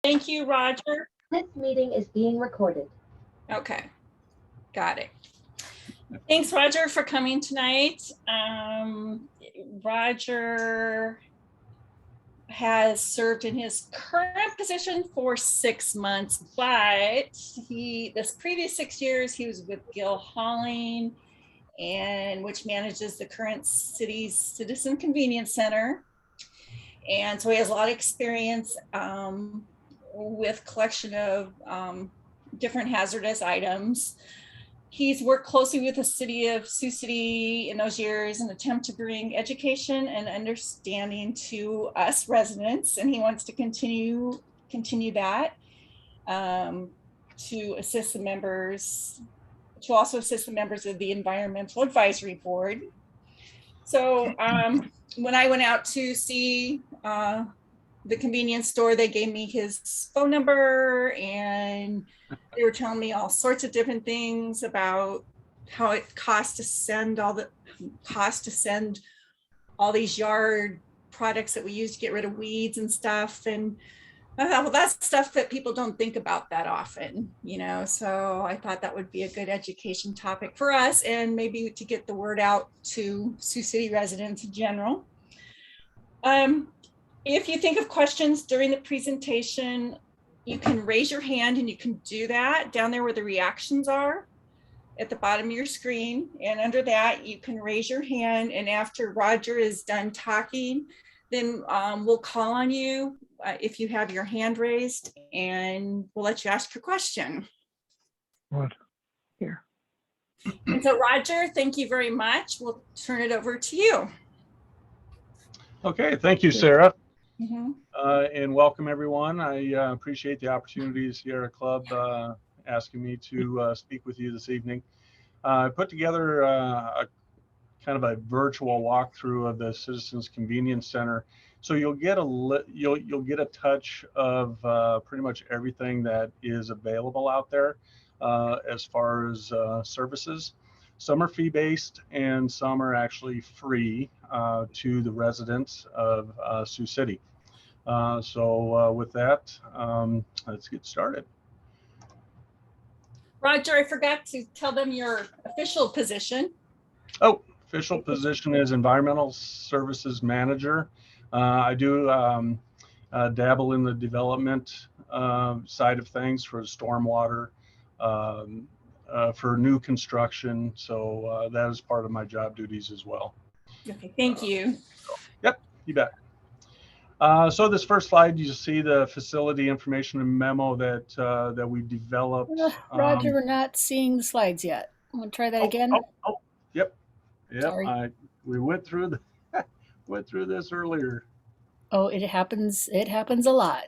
Thank you, Roger. This meeting is being recorded. Okay, got it. Thanks, Roger, for coming tonight. Roger has served in his current position for 6 months, but this previous 6 years, he was with Gil Hauling, and which manages the current city's Citizen Convenience Center. And so he has a lot of experience with collection of different hazardous items. He's worked closely with the city of Sioux City in those years in an attempt to bring education and understanding to us residents, and he wants to continue that to assist the members, to also assist the members of the Environmental Advisory Board. So when I went out to see the convenience store, they gave me his phone number, and they were telling me all sorts of different things about how it costs to send all these yard products that we use to get rid of weeds and stuff. And I thought, well, that's stuff that people don't think about that often, so I thought that would be a good education topic for us, and maybe to get the word out to Sioux City residents in general. If you think of questions during the presentation, you can raise your hand, and you can do that down there where the reactions are at the bottom of your screen. And under that, you can raise your hand. And after Roger is done talking, then we'll call on you if you have your hand raised, and we'll let you ask your question. What? Here. And so, Roger, thank you very much. We'll turn it over to you. Okay, thank you, Sarah. Mm-hmm. And welcome, everyone. I appreciate the opportunity to Sierra Club asking me to speak with you this evening. I put together a kind of a virtual walkthrough of the Citizens Convenience Center, so you'll get a touch of pretty much everything that is available out there as far as services. Some are fee-based, and some are actually free to the residents of Sioux City. So with that, let's get started. Roger, I forgot to tell them your official position. Oh, official position is Environmental Services Manager. I do dabble in the development side of things for stormwater, for new construction. So that is part of my job duties as well. Okay, thank you. Yep, you bet. So this first slide, you see the facility information and memo that we developed. Roger, we're not seeing the slides yet. Want to try that again? Yep. Sorry. We went through this earlier. Oh, it happens. It happens a lot.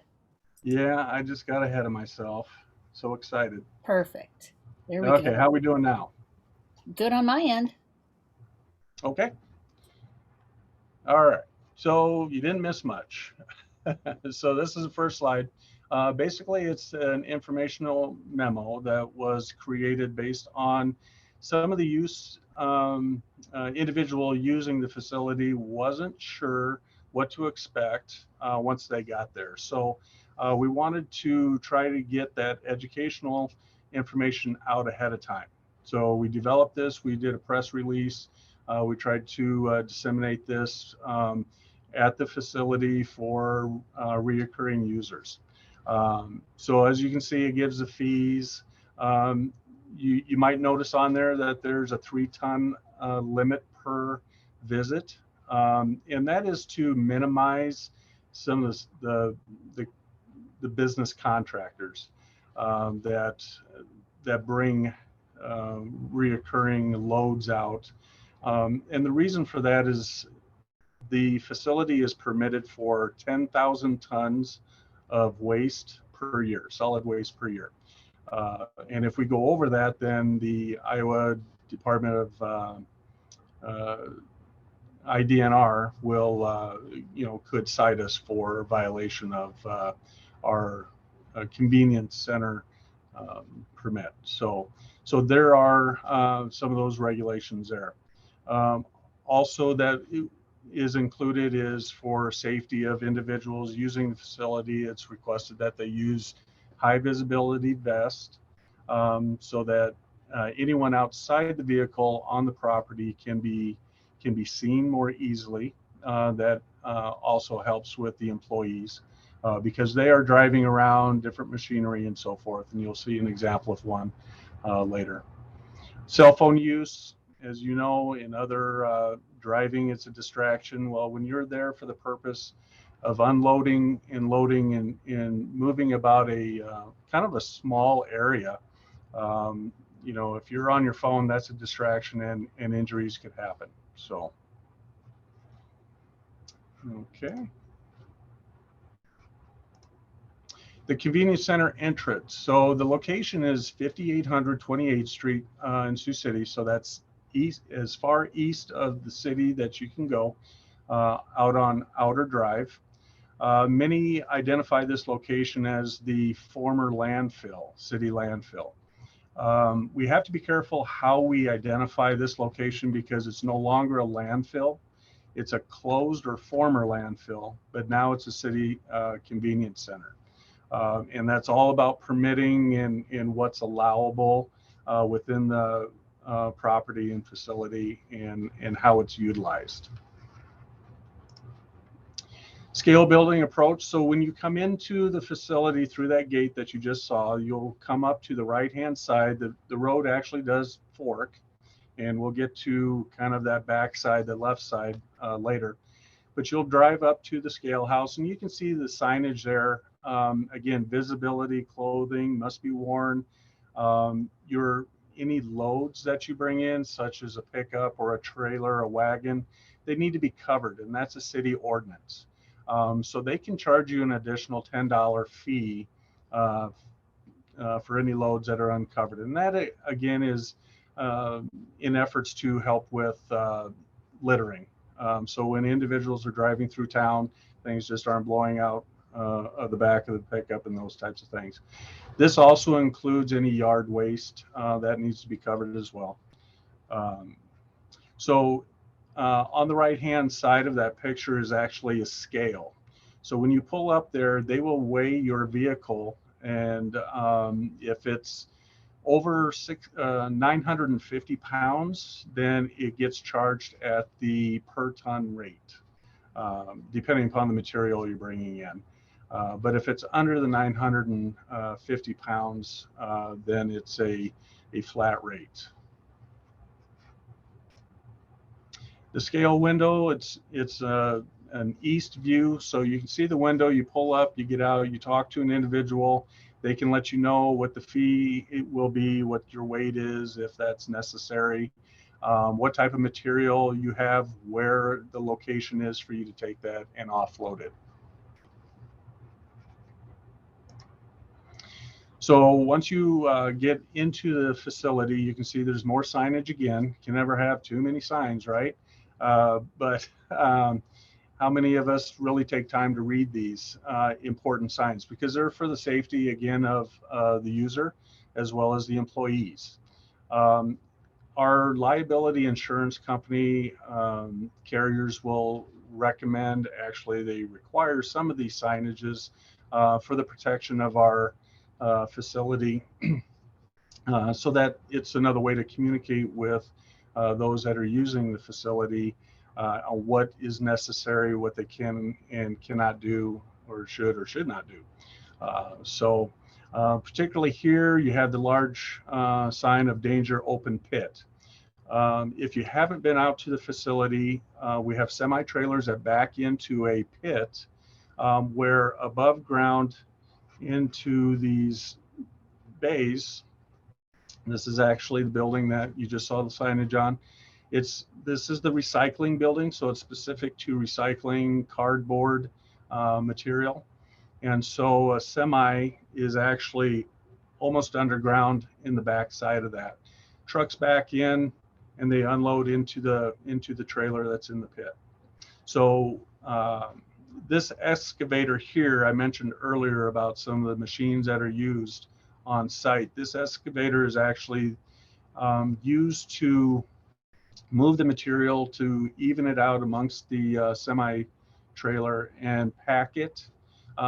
Yeah, I just got ahead of myself. So excited. Perfect. There we go. Okay, how are we doing now? Good on my end. Okay. All right. So you didn't miss much. So this is the first slide. Basically, it's an informational memo that was created based on some of the individual using the facility wasn't sure what to expect once they got there. So we wanted to try to get that educational information out ahead of time. So we developed this. We did a press release. We tried to disseminate this at the facility for reoccurring users. So as you can see, it gives the fees. You might notice on there that there's a 3-ton limit per visit, and that is to minimize some of the business contractors that bring reoccurring loads out. And the reason for that is the facility is permitted for 10,000 tons of waste per year, solid waste per year. And if we go over that, then the Iowa Department of IDNR will, could cite us for violation of our convenience center permit. So there are some of those regulations there. Also, that is included is for safety of individuals using the facility. It's requested that they use high visibility vests so that anyone outside the vehicle on the property can be seen more easily. That also helps with the employees because they are driving around different machinery and so forth, and you'll see an example of one later. Cell phone use, as you know, in other driving, it's a distraction. Well, when you're there for the purpose of unloading and loading and moving about a kind of a small area, you know, if you're on your phone, that's a distraction, and injuries could happen. So, okay. The convenience center entrance. So the location is 5800 28th Street in Sioux City. So that's east, as far east of the city that you can go, out on Outer Drive. Many identify this location as the former landfill, city landfill. We have to be careful how we identify this location because it's no longer a landfill. It's a closed or former landfill, but now it's a city convenience center. And that's all about permitting and what's allowable within the property and facility and how it's utilized. Scale building approach. So when you come into the facility through that gate that you just saw, you'll come up to the right-hand side. The road actually does fork, and we'll get to kind of that back side, the left side later. But you'll drive up to the scale house, and you can see the signage there. Again, visibility, clothing must be worn. Any loads that you bring in, such as a pickup or a trailer, a wagon, they need to be covered, and that's a city ordinance. So they can charge you an additional $10 fee for any loads that are uncovered. And that, again, is in efforts to help with littering. So when individuals are driving through town, things just aren't blowing out of the back of the pickup and those types of things. This also includes any yard waste that needs to be covered as well. On the right-hand side of that picture is actually a scale. So when you pull up there, they will weigh your vehicle, and if it's over 950 pounds, then it gets charged at the per ton rate, depending upon the material you're bringing in. But if it's under the 950 pounds, then it's a flat rate. The scale window, it's an east view, so you can see the window. You pull up, you get out, you talk to an individual. They can let you know what the fee it will be, what your weight is, if that's necessary, what type of material you have, where the location is for you to take that and offload it. So once you get into the facility, you can see there's more signage again. Can never have too many signs, right? But how many of us really take time to read these important signs? Because they're for the safety, again, of the user as well as the employees. Our liability insurance company carriers will recommend, actually they require some of these signages for the protection of our facility so that it's another way to communicate with those that are using the facility on what is necessary, what they can and cannot do, or should not do. Particularly here, you have the large sign of danger open pit. If you haven't been out to the facility, we have semi-trailers that back into a pit where above ground into these bays. This is actually the building that you just saw the signage on. This is the recycling building, so it's specific to recycling cardboard material. And so a semi is actually almost underground in the back side of that. Trucks back in and they unload into the trailer that's in the pit. So this excavator here, I mentioned earlier about some of the machines that are used on site. This excavator is actually used to move the material to even it out amongst the semi trailer and pack it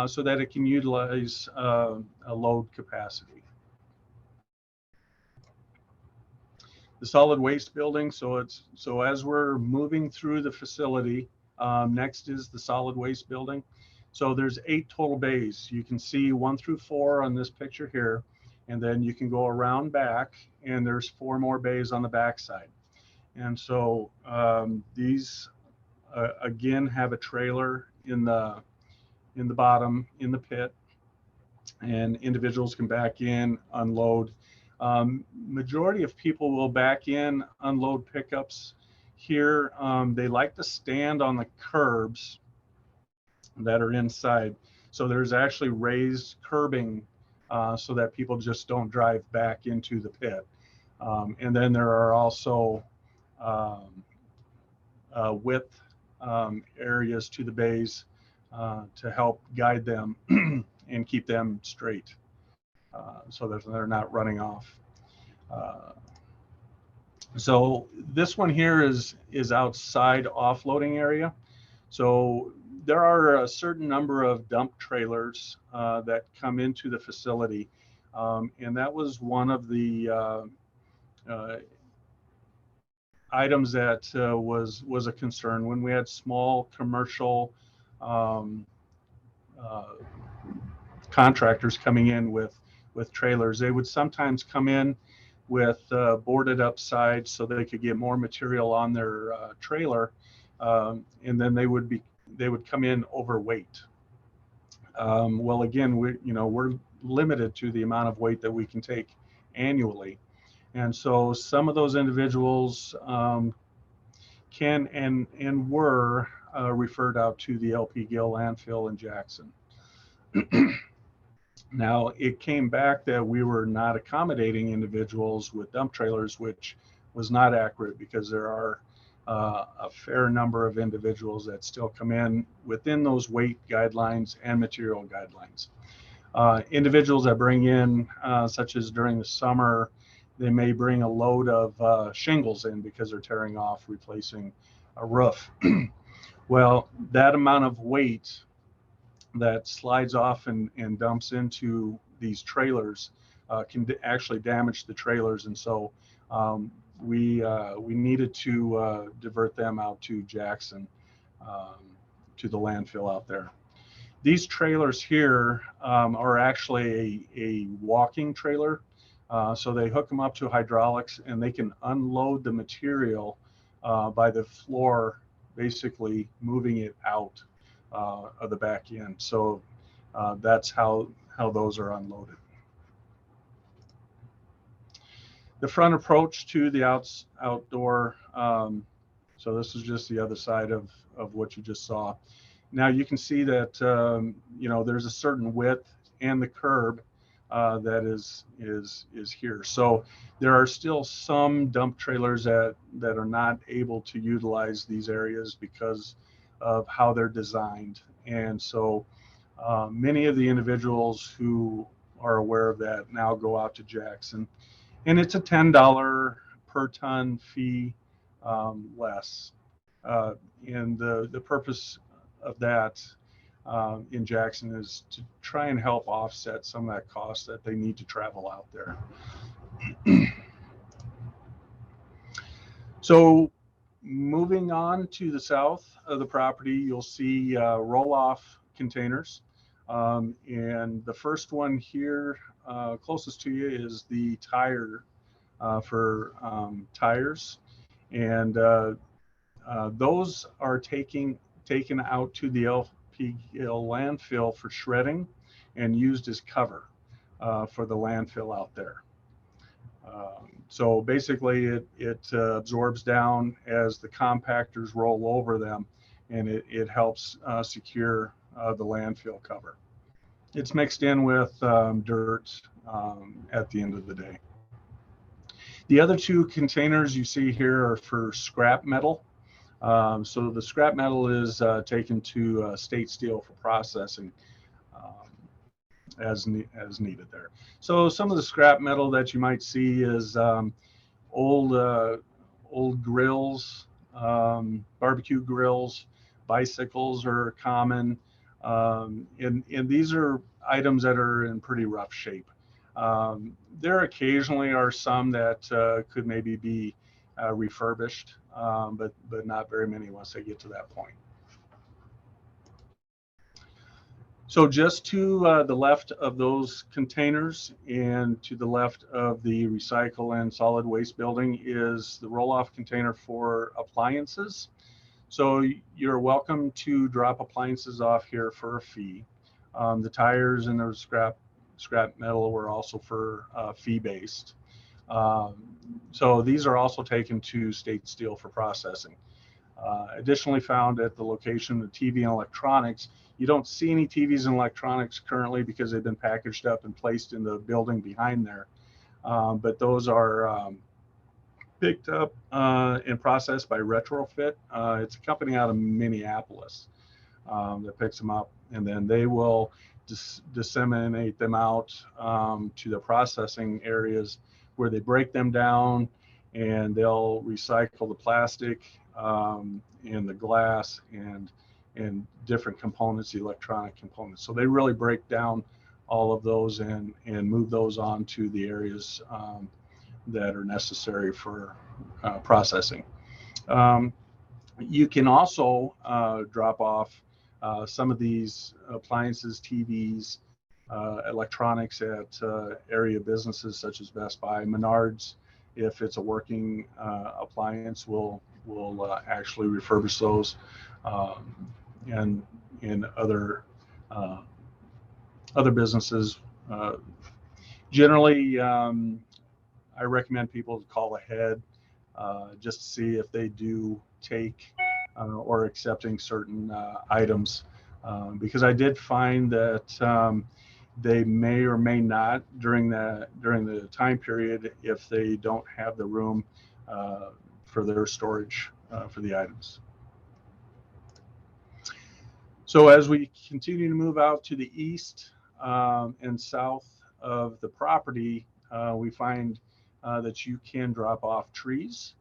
so that it can utilize a load capacity. The solid waste building, so as we're moving through the facility, next is the solid waste building. So there's 8 total bays. You can see 1 through 4 on this picture here, and then you can go around back, and there's 4 more bays on the back side. And so these again have a trailer in the bottom in the pit, and individuals can back in, unload. Majority of people will back in, unload pickups here. They like to stand on the curbs that are inside. So there's actually raised curbing so that people just don't drive back into the pit. And then there are also width areas to the bays to help guide them and keep them straight. So that they're not running off. So this one here is outside offloading area. So there are a certain number of dump trailers that come into the facility, and that was one of the items that was a concern when we had small commercial contractors coming in with trailers. They would sometimes come in with boarded up sides so they could get more material on their trailer, and then they would come in overweight. Well, again, we're limited to the amount of weight that we can take annually, and so some of those individuals can and were referred out to the LP Gill landfill in Jackson. Now, it came back that we were not accommodating individuals with dump trailers, which was not accurate, because there are a fair number of individuals that still come in within those weight guidelines and material guidelines. Individuals that bring in, such as during the summer, they may bring a load of shingles in because they're tearing off, replacing a roof. Well, that amount of weight that slides off and dumps into these trailers can actually damage the trailers, and so we needed to divert them out to Jackson, to the landfill out there. These trailers here are actually a walking trailer, so they hook them up to hydraulics, and they can unload the material by the floor, basically moving it out of the back end. So that's how those are unloaded. The front approach to the outdoor, so this is just the other side of what you just saw. Now you can see that there's a certain width and the curb that is here. So there are still some dump trailers that are not able to utilize these areas because of how they're designed. And so many of the individuals who are aware of that now go out to Jackson, and it's a $10 per ton fee less. And the purpose of that in Jackson is to try and help offset some of that cost that they need to travel out there. So moving on to the south of the property, you'll see roll-off containers. And the first one here closest to you is the tire for tires. And those are taken out to the LP Gill landfill for shredding and used as cover for the landfill out there. So basically it absorbs down as the compactors roll over them, and it helps secure the landfill cover. It's mixed in with dirt at the end of the day. The other 2 containers you see here are for scrap metal. So the scrap metal is taken to State Steel for processing as needed there. So some of the scrap metal that you might see is old old grills, barbecue grills, bicycles are common. And these are items that are in pretty rough shape. There occasionally are some that could maybe be refurbished, but not very many once they get to that point. So just to the left of those containers and to the left of the recycle and solid waste building is the roll-off container for appliances. So you're welcome to drop appliances off here for a fee. The tires and the scrap metal were also for fee-based. So these are also taken to State Steel for processing. Additionally found at the location of TV and electronics, you don't see any TVs and electronics currently because they've been packaged up and placed in the building behind there. But those are picked up and processed by Retrofit. It's a company out of Minneapolis that picks them up, and then they will disseminate them out to the processing areas where they break them down, and they'll recycle the plastic and the glass and different components, electronic components. So they really break down all of those and move those on to the areas that are necessary for processing. You can also drop off some of these appliances, TVs, electronics at area businesses such as Best Buy, Menards. If it's a working appliance, we'll actually refurbish those, and in other businesses. Generally, I recommend people to call ahead just to see if they do take or accepting certain items, because I did find that they may or may not during the time period if they don't have the room for their storage for the items. So as we continue to move out to the east and south of the property, we find that you can drop off trees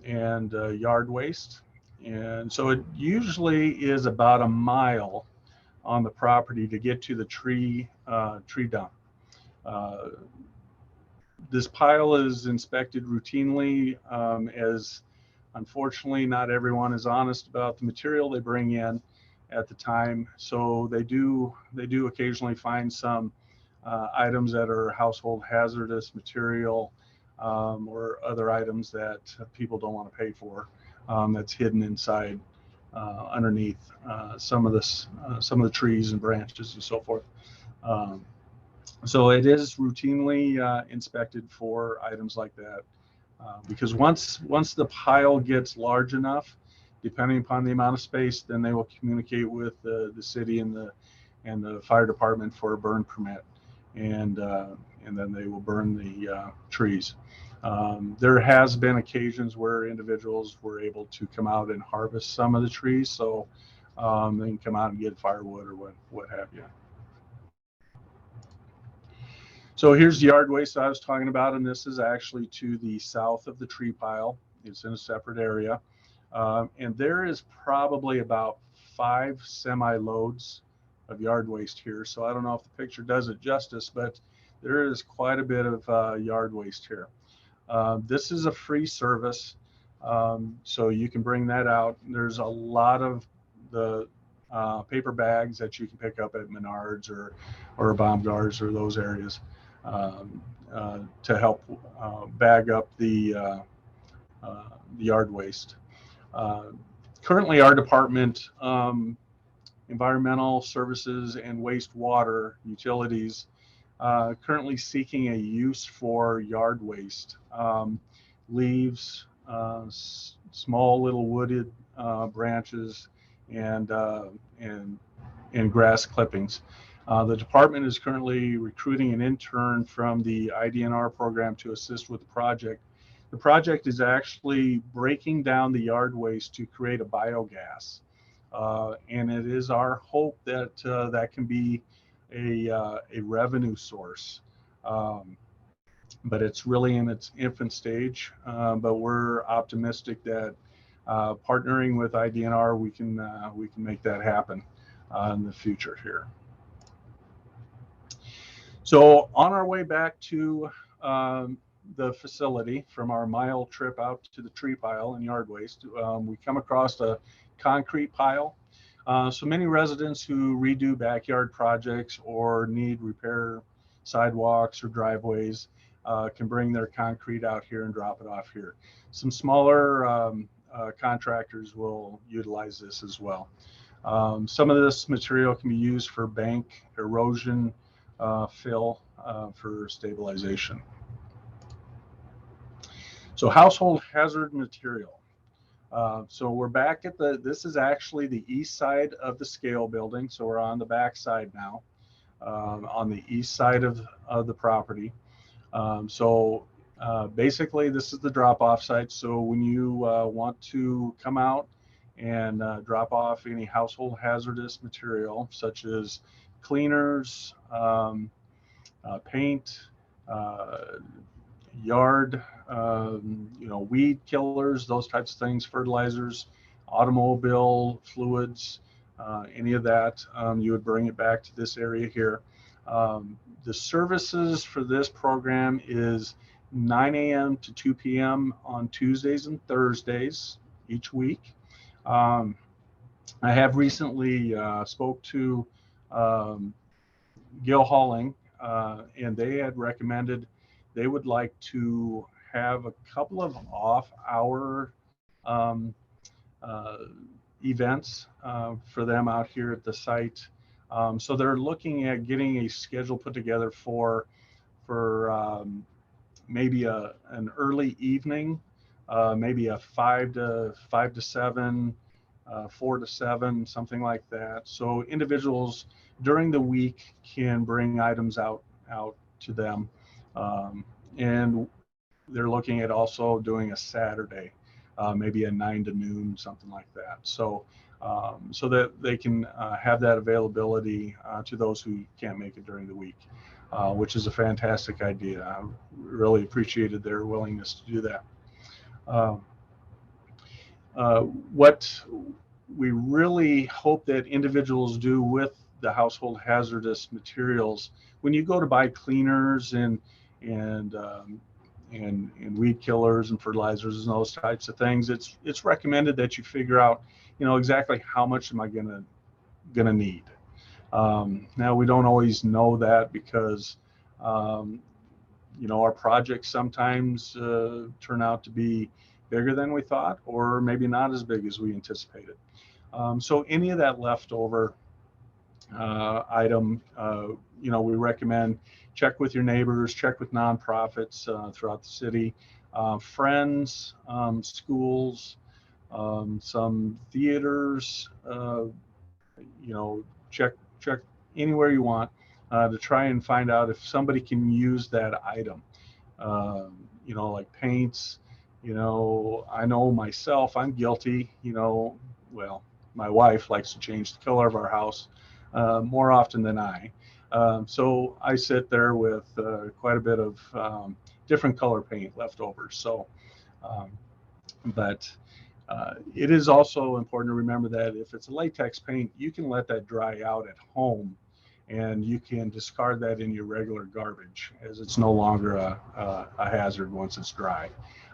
and yard waste. And so it usually is about a mile on the property to get to the tree dump. This pile is inspected routinely, as unfortunately not everyone is honest about the material they bring in at the time. So they do occasionally find some items that are household hazardous material, or other items that people don't want to pay for, that's hidden inside underneath some of the trees and branches and so forth. So it is routinely inspected for items like that, because once the pile gets large enough, depending upon the amount of space, then they will communicate with the city and the fire department for a burn permit, and then they will burn the trees. There has been occasions where individuals were able to come out and harvest some of the trees, so they can come out and get firewood or what have you. So here's the yard waste I was talking about, and this is actually to the south of the tree pile. It's in a separate area, and there is probably about 5 semi-loads of yard waste here. So I don't know if the picture does it justice, but there is quite a bit of yard waste here. This is a free service, so you can bring that out. There's a lot of the paper bags that you can pick up at Menards or Baumgart's or those areas to help bag up the yard waste. Currently, our department, Environmental Services and Wastewater Utilities, currently seeking a use for yard waste, leaves, small little wooded branches, and grass clippings. The department is currently recruiting an intern from the IDNR program to assist with the project. The project is actually breaking down the yard waste to create a biogas, and it is our hope that that can be a revenue source. but it's really in its infant stage. But we're optimistic that partnering with IDNR, we can make that happen in the future here. So on our way back to the facility from our mile trip out to the tree pile and yard waste, we come across a concrete pile. So many residents who redo backyard projects or need repair sidewalks or driveways can bring their concrete out here and drop it off here. Some smaller contractors will utilize this as well. Some of this material can be used for bank erosion fill for stabilization. So household hazard material. So we're back at this is actually the east side of the scale building. So we're on the back side now, on the east side of the property. Basically this is the drop off site. So when you want to come out and drop off any household hazardous material, such as cleaners, paint, yard, weed killers, those types of things, fertilizers, automobile fluids, any of that, you would bring it back to this area here. The services for this program is 9 a.m. to 2 p.m. on Tuesdays and Thursdays each week. I have recently spoke to Gil Hauling, and they had recommended they would like to have a couple of off-hour events for them out here at the site. So they're looking at getting a schedule put together for maybe an early evening, maybe a 5 to 7, 4 to 7, something like that. So individuals during the week can bring items out to them, and they're looking at also doing a Saturday, maybe a 9 to noon, something like that. So that they can have that availability to those who can't make it during the week, which is a fantastic idea. I really appreciated their willingness to do that. What we really hope that individuals do with the household hazardous materials, when you go to buy cleaners and weed killers and fertilizers and those types of things, it's recommended that you figure out, exactly how much am I gonna need. Now we don't always know that because our projects sometimes turn out to be bigger than we thought, or maybe not as big as we anticipated. So any of that leftover item, we recommend check with your neighbors, check with nonprofits throughout the city, friends, schools, some theaters, check anywhere you want to try and find out if somebody can use that item, like paints. I know myself, I'm guilty, well, my wife likes to change the color of our house more often than I. So I sit there with quite a bit of different color paint left over. So, but it is also important to remember that if it's a latex paint, you can let that dry out at home and you can discard that in your regular garbage, as it's no longer a hazard once it's dry.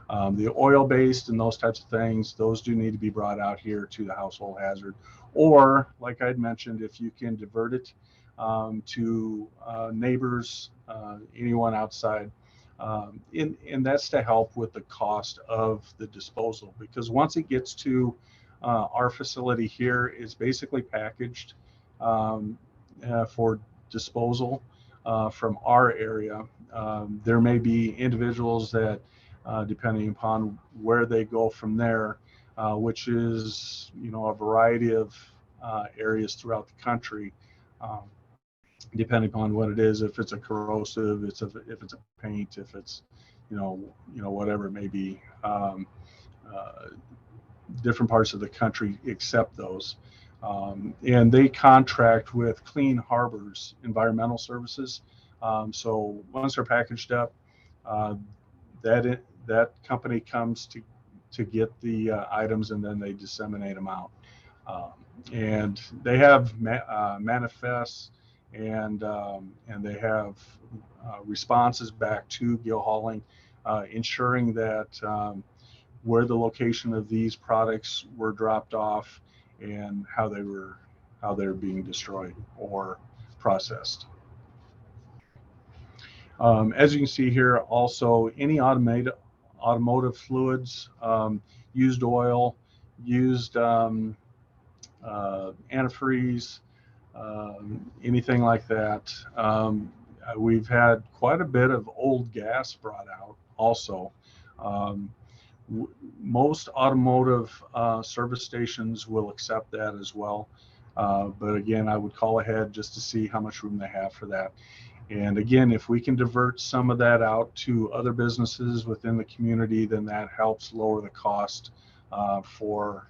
The oil-based and those types of things, those do need to be brought out here to the household hazard. Or, like I'd mentioned, if you can divert it to neighbors, anyone outside, and that's to help with the cost of the disposal. Because once it gets to our facility here, it's basically packaged for disposal from our area. There may be individuals that, depending upon where they go from there, which is a variety of areas throughout the country, depending upon what it is, if it's a corrosive, if it's a paint, if it's whatever it may be, different parts of the country accept those, and they contract with Clean Harbors Environmental Services. So once they're packaged up, that company comes to get the items, and then they disseminate them out. And they have manifests, and they have responses back to Gill Hauling, ensuring that where the location of these products were dropped off and how they're being destroyed or processed. As you can see here, also any automotive fluids, used oil, used antifreeze, anything like that. We've had quite a bit of old gas brought out also. Most automotive service stations will accept that as well. But again, I would call ahead just to see how much room they have for that. And again, if we can divert some of that out to other businesses within the community, then that helps lower the cost for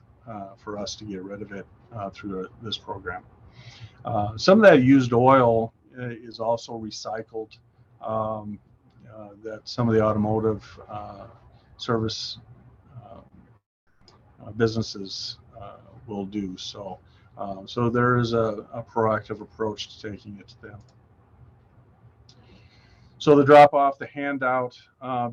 us to get rid of it through this program. Some of that used oil is also recycled, that some of the automotive service businesses will do. So there is a proactive approach to taking it to them. So the drop off, the handout,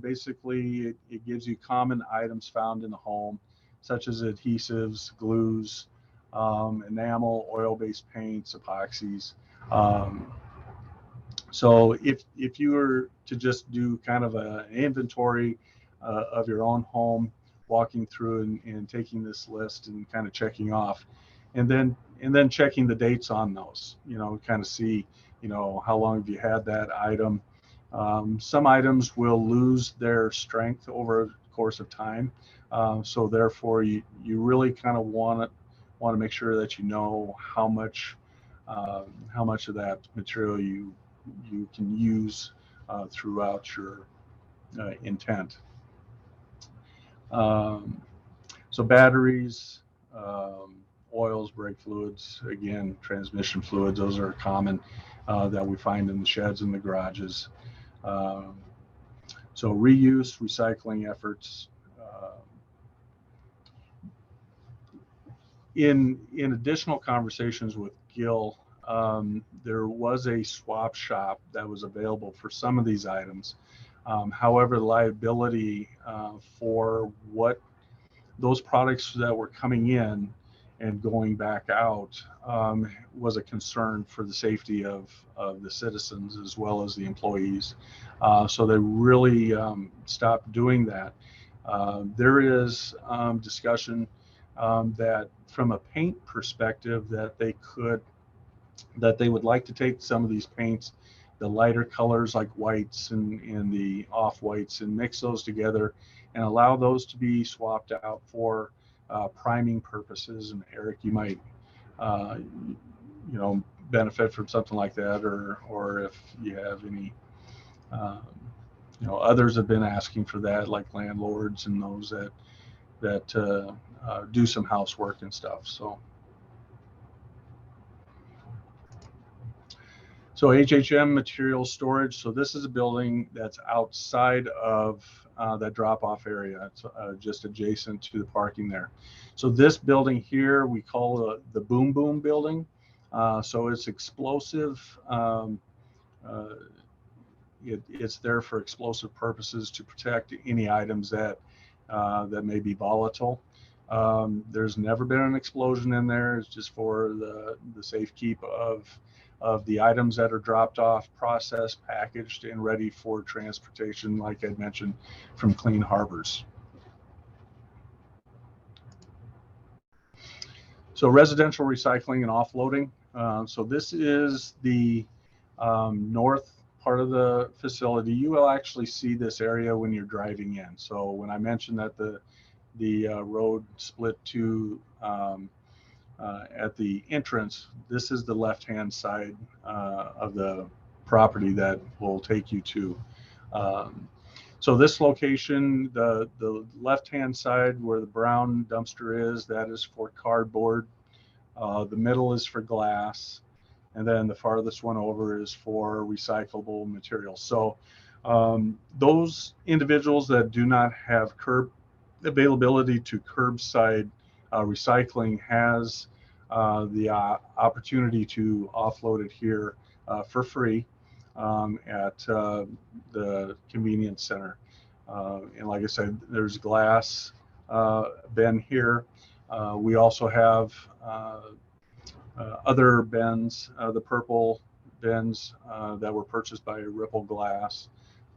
basically it gives you common items found in the home, such as adhesives, glues, enamel, oil-based paints, epoxies. So if you were to just do kind of an inventory of your own home, walking through and taking this list and kind of checking off, and then checking the dates on those, kind of see, how long have you had that item. Some items will lose their strength over the course of time. So therefore you really kind of want to make sure that you know how much of that material you can use throughout your intent. So batteries, oils, brake fluids, again, transmission fluids, those are common that we find in the sheds and the garages. So reuse, recycling efforts. In additional conversations with Gill, there was a swap shop that was available for some of these items. However, liability for what those products that were coming in and going back out was a concern for the safety of the citizens as well as the employees. So they really stopped doing that. There is discussion that from a paint perspective that they would like to take some of these paints, the lighter colors like whites and the off whites, and mix those together and allow those to be swapped out for priming purposes. And Eric, you might benefit from something like that, or if you have any others have been asking for that, like landlords and those that do some housework and stuff. So HHM material storage. So this is a building that's outside of that drop-off area. It's just adjacent to the parking there. So this building here, we call the Boom Boom building. So it's explosive. It's there for explosive purposes to protect any items that may be volatile. There's never been an explosion in there. It's just for the safe keep of the items that are dropped off, processed, packaged, and ready for transportation, like I mentioned, from Clean Harbors. So residential recycling and offloading. So this is the north part of the facility. You will actually see this area when you're driving in. So when I mentioned that the road split to at the entrance, this is the left-hand side of the property that will take you to. So this location, the left-hand side where the brown dumpster is, that is for cardboard. The middle is for glass. And then the farthest one over is for recyclable materials. So Those individuals that do not have availability to curbside recycling has the opportunity to offload it here for free at the convenience center. And like I said, there's glass bin here. We also have other bins, the purple bins that were purchased by Ripple Glass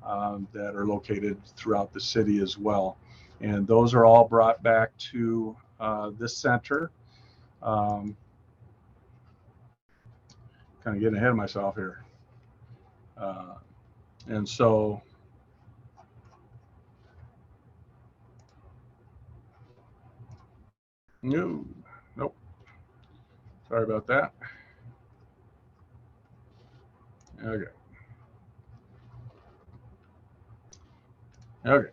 that are located throughout the city as well. And those are all brought back to this center. Kind of getting ahead of myself here. And so nope. Sorry about that. Okay. Okay.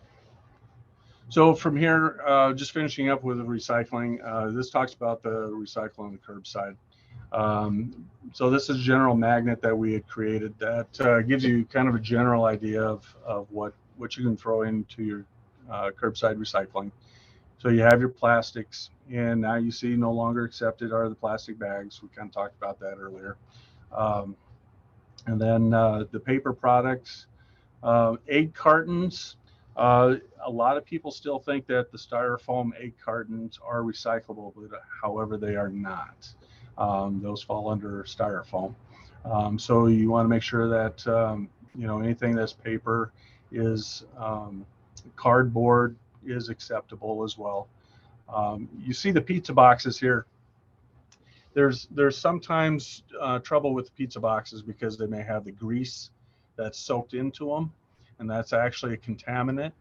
So from here, just finishing up with the recycling, this talks about the recycling on the curbside. So this is a general magnet that we had created that gives you kind of a general idea of what you can throw into your curbside recycling. So you have your plastics, and now you see no longer accepted are the plastic bags. We kind of talked about that earlier. And then the paper products, egg cartons. A lot of people still think that the styrofoam egg cartons are recyclable, but however, they are not. Those fall under styrofoam. So you want to make sure that anything that's paper is cardboard is acceptable as well. You see the pizza boxes here. There's sometimes trouble with the pizza boxes because they may have the grease that's soaked into them, and that's actually a contaminant.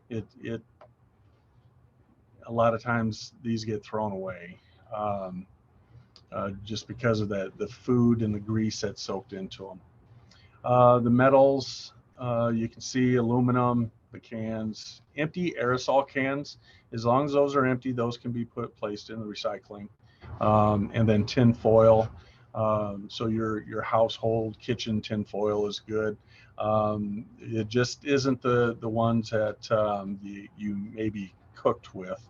It a lot of times these get thrown away just because of the food and the grease that's soaked into them. The metals, you can see aluminum, the cans, empty aerosol cans. As long as those are empty, those can be placed in the recycling. And then tin foil. So your household kitchen tin foil is good. It just isn't the ones that you maybe cooked with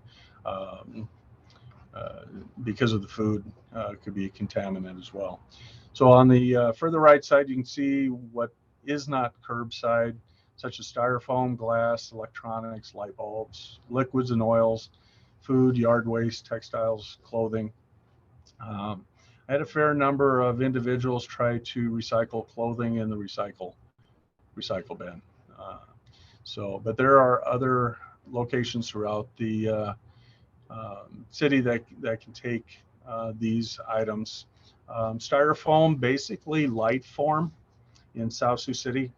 because of the food. Could be a contaminant as well. So on the further right side, you can see what is not curbside, such as styrofoam, glass, electronics, light bulbs, liquids and oils, food, yard waste, textiles, clothing. I had a fair number of individuals try to recycle clothing in the recycle bin. But there are other locations throughout the city that can take these items. Styrofoam, basically light form in Sioux City.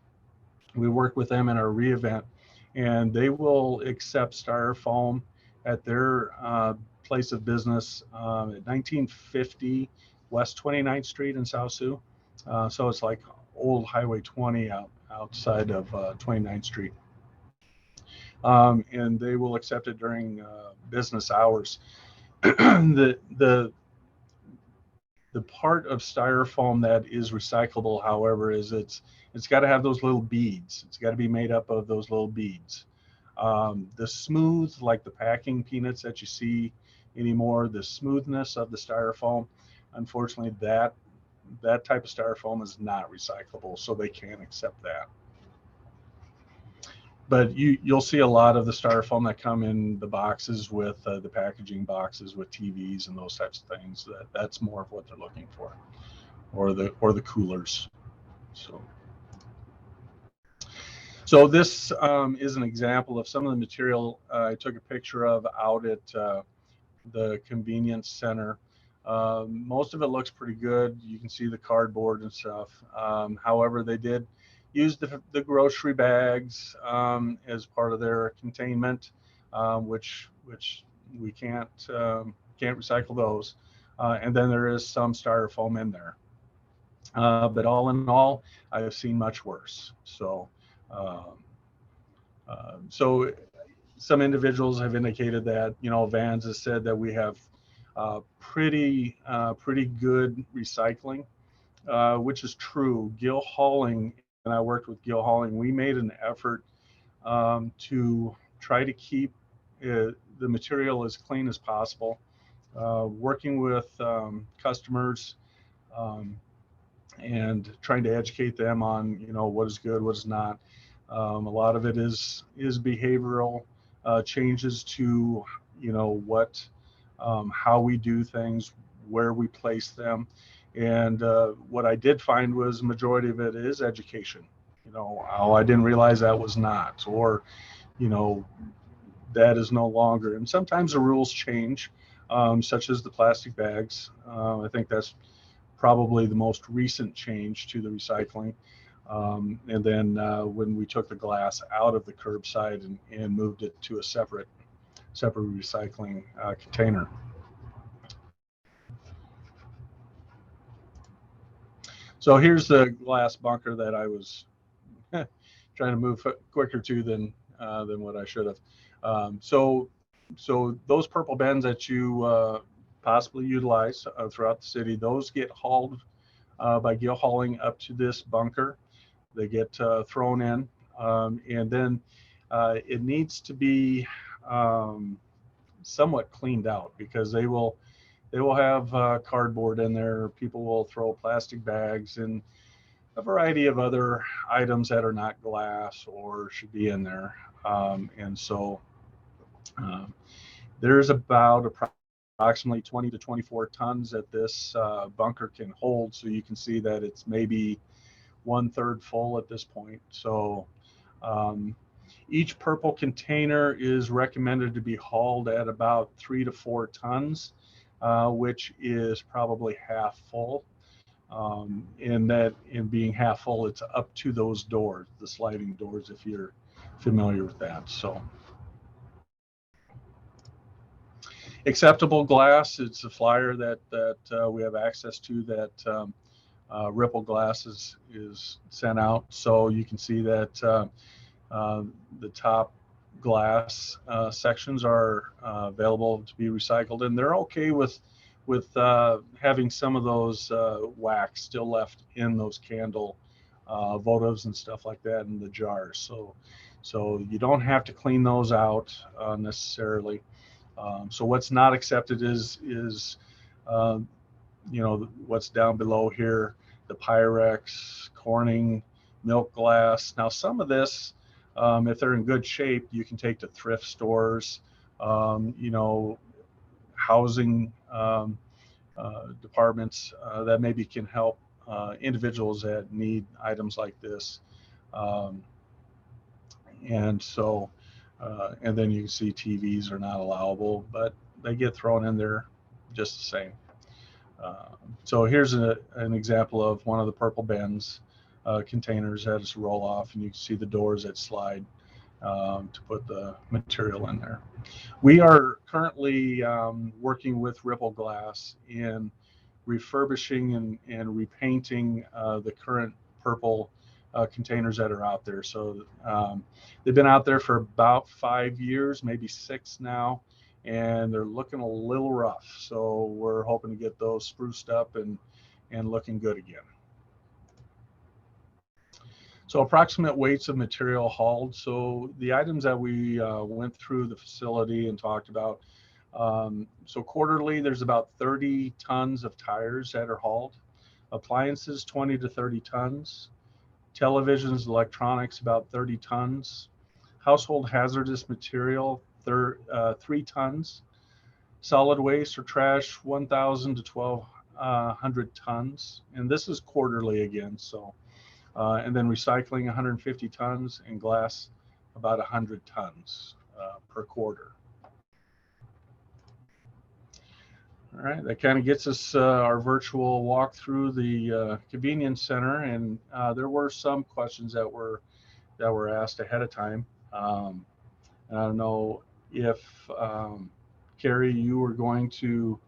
We work with them in our re-event, and they will accept styrofoam at their place of business at 1950 West 29th Street in Sioux. So it's like old Highway 20 outside of 29th Street. And they will accept it during business hours. The part of styrofoam that is recyclable, however, is it's got to have those little beads. It's got to be made up of those little beads. The smooth, like the packing peanuts that you see anymore, the smoothness of the styrofoam, unfortunately, that type of styrofoam is not recyclable, so they can't accept that. But you'll see a lot of the styrofoam that come in the boxes with the packaging boxes with TVs and those types of things. That's more of what they're looking for, or the coolers. So this is an example of some of the material I took a picture of out at the convenience center. Most of it looks pretty good. You can see the cardboard and stuff. However, they did use the grocery bags as part of their containment, which we can't recycle those. And then there is some styrofoam in there. But all in all, I have seen much worse. So some individuals have indicated that, Vans has said that we have pretty good recycling. which is true. Gil Hauling, and I worked with Gil Hauling, we made an effort to try to keep the material as clean as possible. Working with customers and trying to educate them on, what is good, what is not. A lot of it is behavioral changes to, what, how we do things, where we place them. And what I did find was the majority of it is education. Oh, I didn't realize that was not, or, that is no longer. And sometimes the rules change, such as the plastic bags. I think that's probably the most recent change to the recycling. And then when we took the glass out of the curbside and moved it to a separate recycling container. So here's the glass bunker that I was trying to move quicker to than what I should have. So those purple bins that you possibly utilize throughout the city, those get hauled by Gil Hauling up to this bunker. They get thrown in, and then it needs to be somewhat cleaned out, because they will have cardboard in there. People will throw plastic bags and a variety of other items that are not glass or should be in there. And so there's about approximately 20 to 24 tons that this bunker can hold. So you can see that it's maybe 1/3 full at this point. So each purple container is recommended to be hauled at about 3 to 4 tons, which is probably half full. In being half full, it's up to those doors, the sliding doors, if you're familiar with that. So acceptable glass, it's a flyer that we have access to, that Ripple Glass is sent out. So you can see that the top glass sections are available to be recycled, and they're okay with having some of those wax still left in those candle votives and stuff like that in the jars. So you don't have to clean those out necessarily. So what's not accepted is what's down below here, the Pyrex, Corning, milk glass. Now some of this, if they're in good shape, you can take to thrift stores, housing departments that maybe can help individuals that need items like this. And so, and then you can see TVs are not allowable, but they get thrown in there just the same. So here's an example of one of the purple bins containers that is roll off, and you can see the doors that slide to put the material in there. We are currently working with Ripple Glass in refurbishing and repainting the current purple containers that are out there. So they've been out there for about 5 years, maybe 6 now, and they're looking a little rough. So we're hoping to get those spruced up and looking good again. So approximate weights of material hauled. So the items that we went through the facility and talked about. So quarterly, there's about 30 tons of tires that are hauled. Appliances, 20 to 30 tons. Televisions, electronics, about 30 tons. Household hazardous material, 3 tons. Solid waste or trash, 1,000 to 1,200 tons. And this is quarterly again. So. And then recycling 150 tons, and glass about 100 tons per quarter. All right, that kind of gets us our virtual walk through the convenience center, and there were some questions that were asked ahead of time. I don't know if Carrie, you were going to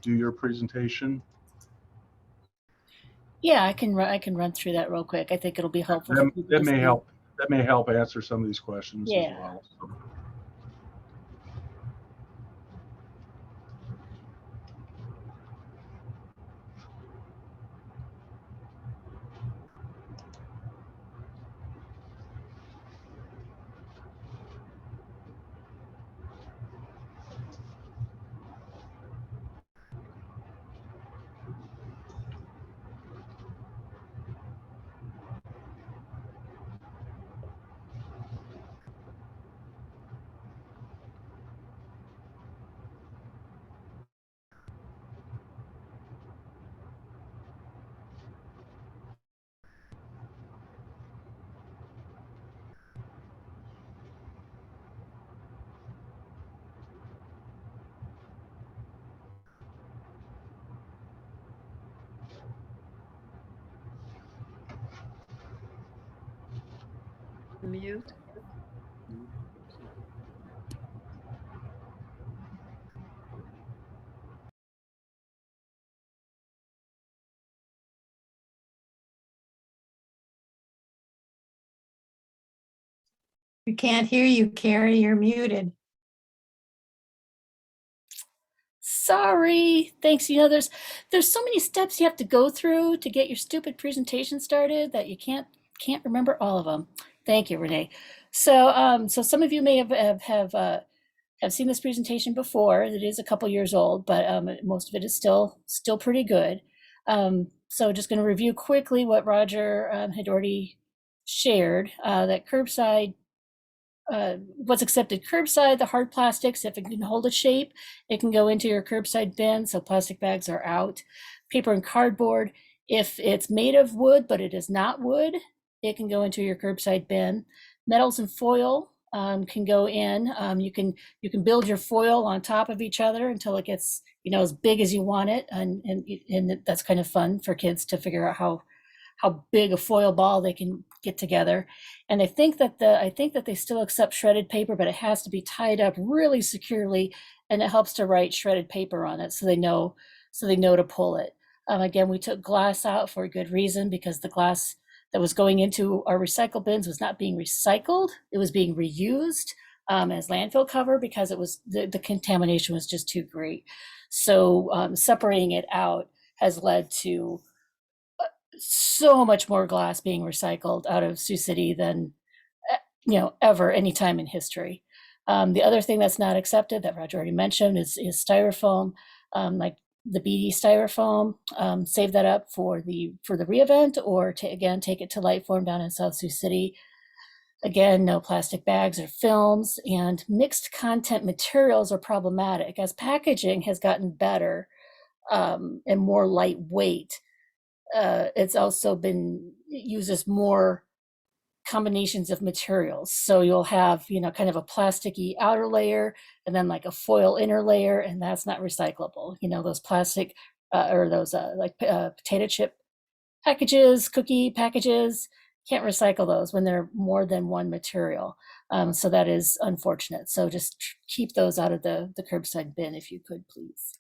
do your presentation. Yeah, I can run through that real quick. I think it'll be helpful. That may help. That may help answer some of these questions as well. Mute. We can't hear you, Carrie. You're muted. Sorry. Thanks. There's so many steps you have to go through to get your stupid presentation started that you can't remember all of them. Thank you, Renee. So some of you may have seen this presentation before. It is a couple years old, but most of it is still pretty good. So just going to review quickly what Roger had already shared. That curbside, what's accepted curbside, the hard plastics, if it can hold a shape, it can go into your curbside bin, so plastic bags are out. Paper and cardboard, if it's made of wood, but it is not wood, it can go into your curbside bin. Metals and foil can go in. You can build your foil on top of each other until it gets, as big as you want it, and that's kind of fun for kids to figure out how big a foil ball they can get together. And I think that they still accept shredded paper, but it has to be tied up really securely, and it helps to write shredded paper on it so they know to pull it. Again, we took glass out for a good reason, because the glass that was going into our recycle bins was not being recycled. It was being reused as landfill cover, because it was the contamination was just too great. So separating it out has led to so much more glass being recycled out of Sioux City than ever any time in history. The other thing that's not accepted that Roger already mentioned is styrofoam, like the BD styrofoam. Save that up for the re-event, or again take it to Lightform down in South Sioux City. Again, no plastic bags or films, and mixed content materials are problematic as packaging has gotten better and more lightweight. It's also uses more combinations of materials. So you'll have, kind of a plasticky outer layer and then like a foil inner layer, and that's not recyclable. Those plastic or those potato chip packages, cookie packages, can't recycle those when they're more than one material. So that is unfortunate. So just keep those out of the curbside bin if you could, please.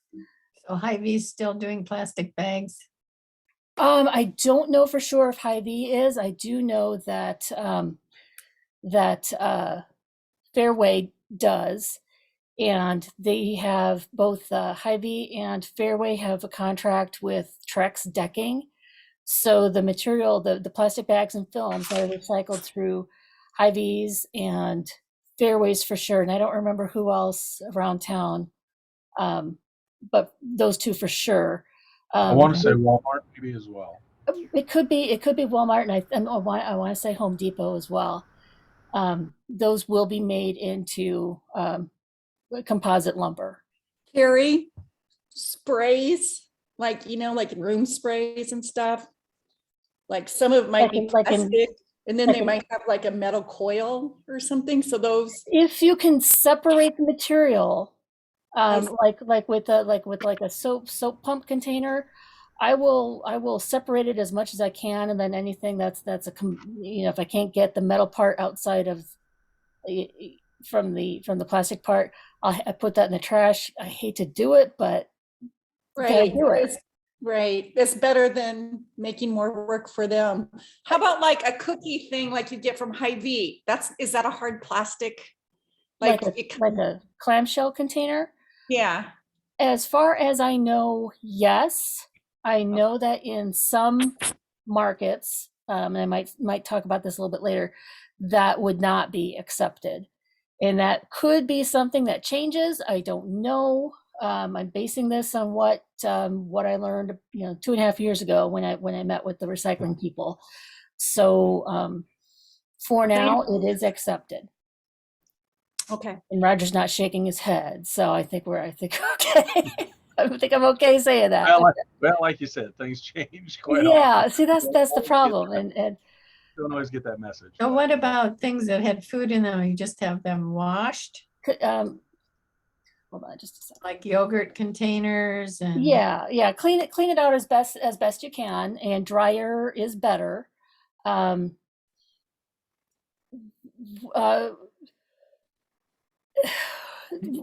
So Hy-Vee's still doing plastic bags? I don't know for sure if Hy-Vee is. I do know that Fairway does, and they have both Hy-Vee and Fairway have a contract with Trex Decking. So the material, the plastic bags and films that are recycled through Hy-Vee's and Fairways for sure. And I don't remember who else around town, but those two for sure. I want to say Walmart maybe as well. It could be Walmart, and I want to say Home Depot as well. Those will be made into composite lumber. Carrie, sprays, like room sprays and stuff. Like some of it might be plastic, and then they might have like a metal coil or something. So those, if you can separate the material, like with a soap pump container, I will separate it as much as I can, and then anything that's if I can't get the metal part outside of from the plastic part, I put that in the trash. I hate to do it, but right, do it. Right, it's better than making more work for them. How about like a cookie thing like you get from Hy-Vee? Is that a hard plastic? Like a clamshell container? Yeah. As far as I know, yes. I know that in some markets, and I might talk about this a little bit later, that would not be accepted. And that could be something that changes. I don't know. I'm basing this on what I learned, 2.5 years ago when I met with the recycling people. So for now, it is accepted. Okay. And Roger's not shaking his head, so I think okay. I think I'm okay saying that. Well, like you said, things change quite often. See, that's the problem, and don't always get that message. So what about things that had food in them? You just have them washed? Hold on just a second. Like yogurt containers and clean it out as best you can, and drier is better. uh,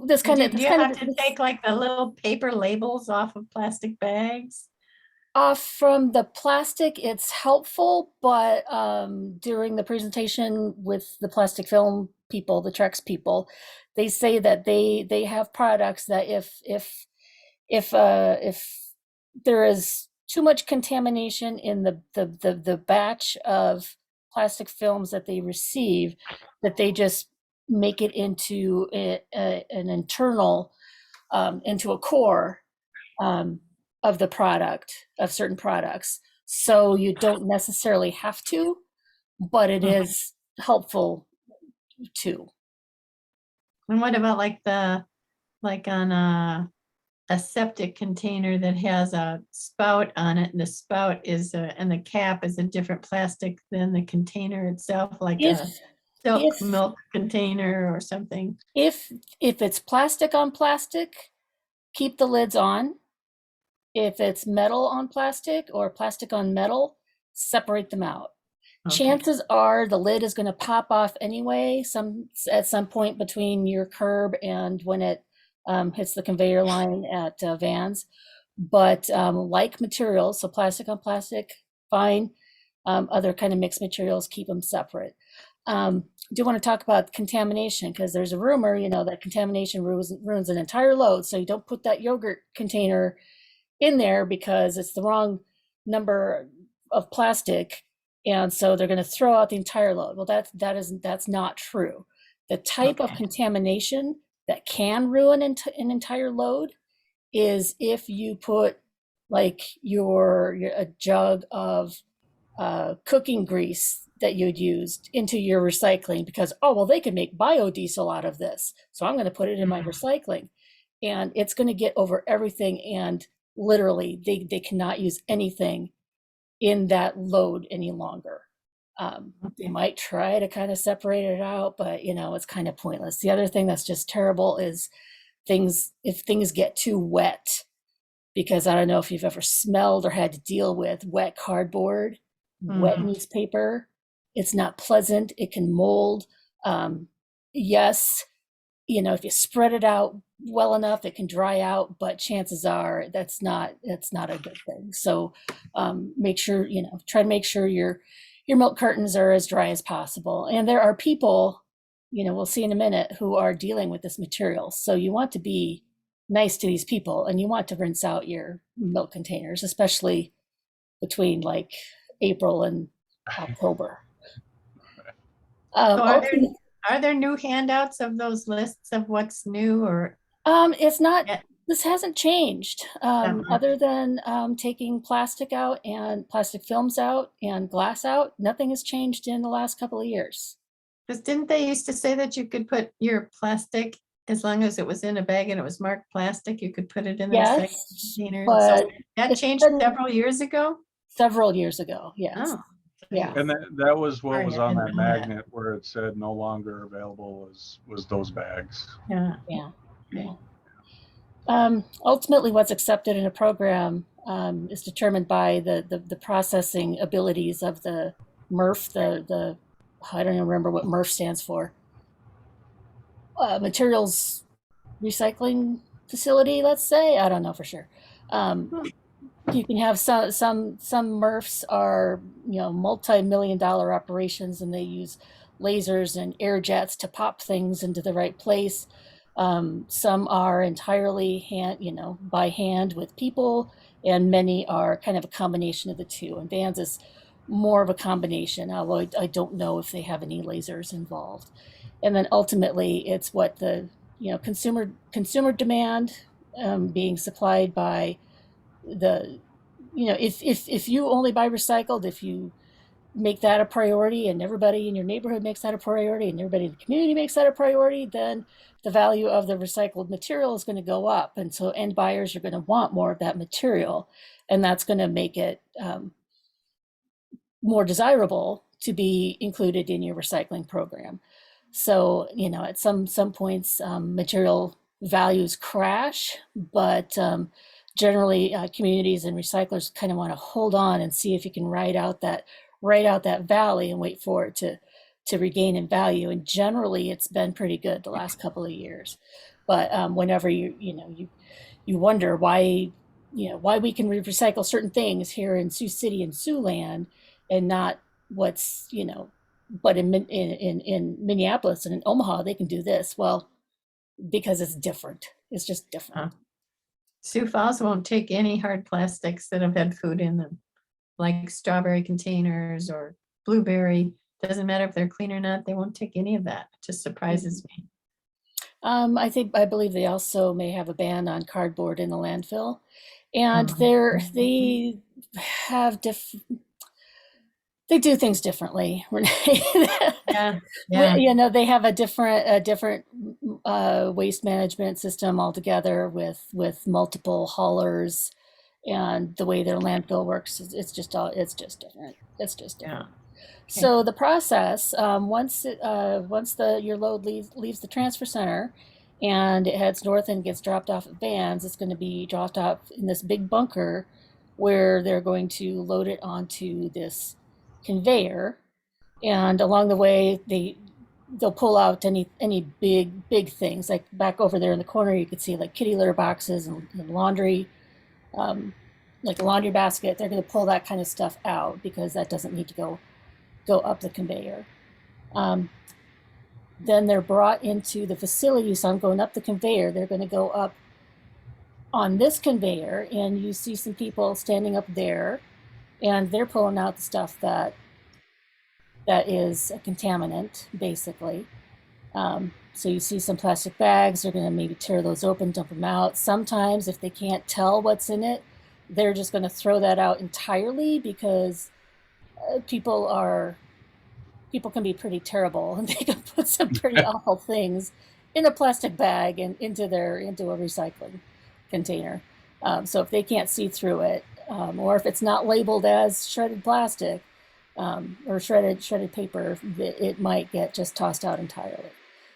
this kind of Do you have to take like the little paper labels off of plastic bags? from the plastic, it's helpful, but during the presentation with the plastic film people, the Trex people, they say that they have products that if there is too much contamination in the batch of plastic films that they receive, that they just make it into an internal into a core of the product, of certain products. So you don't necessarily have to, but it is helpful too. And what about like on a septic container that has a spout on it, and the spout is and the cap is a different plastic than the container itself, like a silk if milk container or something? if it's plastic on plastic, keep the lids on. If it's metal on plastic or plastic on metal, separate them out. Okay. Chances are the lid is going to pop off anyway, at some point between your curb and when it hits the conveyor line at Vans. But like materials, so plastic on plastic, fine. Other kind of mixed materials, keep them separate. Do want to talk about contamination, because there's a rumor, that contamination ruins an entire load. So you don't put that yogurt container in there because it's the wrong number of plastic, and so they're going to throw out the entire load. Well, that's not true. The type of contamination that can ruin an entire load is if you put like a jug of cooking grease that you'd used into your recycling because, oh, well, they can make biodiesel out of this, so I'm going to put it in my recycling, and it's going to get over everything, and literally they cannot use anything in that load any longer. They might try to kind of separate it out, but it's kind of pointless. The other thing that's just terrible is if things get too wet, because I don't know if you've ever smelled or had to deal with wet cardboard, wet newspaper. It's not pleasant. It can mold. Yes, if you spread it out well enough, it can dry out, but chances are that's not a good thing. So make sure, try to make sure your milk cartons are as dry as possible. And there are people, we'll see in a minute, who are dealing with this material. So you want to be nice to these people, and you want to rinse out your milk containers, especially between like April and October. So are there new handouts of those lists of what's new, or? It's not, this hasn't changed, other than taking plastic out and plastic films out and glass out. Nothing has changed in the last couple of years. Because didn't they used to say that you could put your plastic, as long as it was in a bag and it was marked plastic, you could put it in the recycling container? But so that changed several years ago? Several years ago, yes. Oh. Yeah. And that was what Sorry, was I on didn't that know that. magnet where it said no longer available was those bags. Yeah. Ultimately, what's accepted in a program is determined by the processing abilities of the MRF, I don't even remember what MRF stands for. Materials recycling facility, let's say. I don't know for sure. You can have some MRFs are multi-million-dollar operations, and they use lasers and air jets to pop things into the right place. Some are entirely by hand with people, and many are kind of a combination of the two. And Vans is more of a combination, although I don't know if they have any lasers involved. And then ultimately, it's what the consumer demand being supplied by the if you only buy recycled, if you make that a priority, and everybody in your neighborhood makes that a priority, and everybody in the community makes that a priority, then the value of the recycled material is going to go up, and so end buyers are going to want more of that material, and that's going to make it more desirable to be included in your recycling program. So at some points material values crash, but generally communities and recyclers kind of want to hold on and see if you can ride out that valley and wait for it to regain in value. And generally it's been pretty good the last couple of years. But whenever you wonder why, why we can recycle certain things here in Sioux City and Siouxland and not what's, but in Minneapolis and in Omaha, they can do this. Well, because it's different. It's just different. Sioux Falls won't take any hard plastics that have had food in them, like strawberry containers or blueberry. Doesn't matter if they're clean or not, they won't take any of that. It just surprises me. I believe they also may have a ban on cardboard in the landfill, and they have they do things differently. Yeah. They have a different waste management system altogether with multiple haulers, and the way their landfill works, it's just different. It's just different. Yeah. So the process, once your load leaves the transfer center and it heads north and gets dropped off at vans, it's going to be dropped off in this big bunker where they're going to load it onto this conveyor. And along the way, they'll pull out any big things. Like back over there in the corner, you could see like kitty litter boxes and laundry, like a laundry basket. They're going to pull that kind of stuff out because that doesn't need to go up the conveyor. Then they're brought into the facility. So I'm going up the conveyor. They're going to go up on this conveyor, and you see some people standing up there, and they're pulling out the stuff that is a contaminant, basically. So you see some plastic bags. They're going to maybe tear those open, dump them out. Sometimes, if they can't tell what's in it, they're just going to throw that out entirely, because people can be pretty terrible, and they can put some pretty awful things in a plastic bag and into a recycling container. So if they can't see through it, or if it's not labeled as shredded plastic or shredded paper, it might get just tossed out entirely.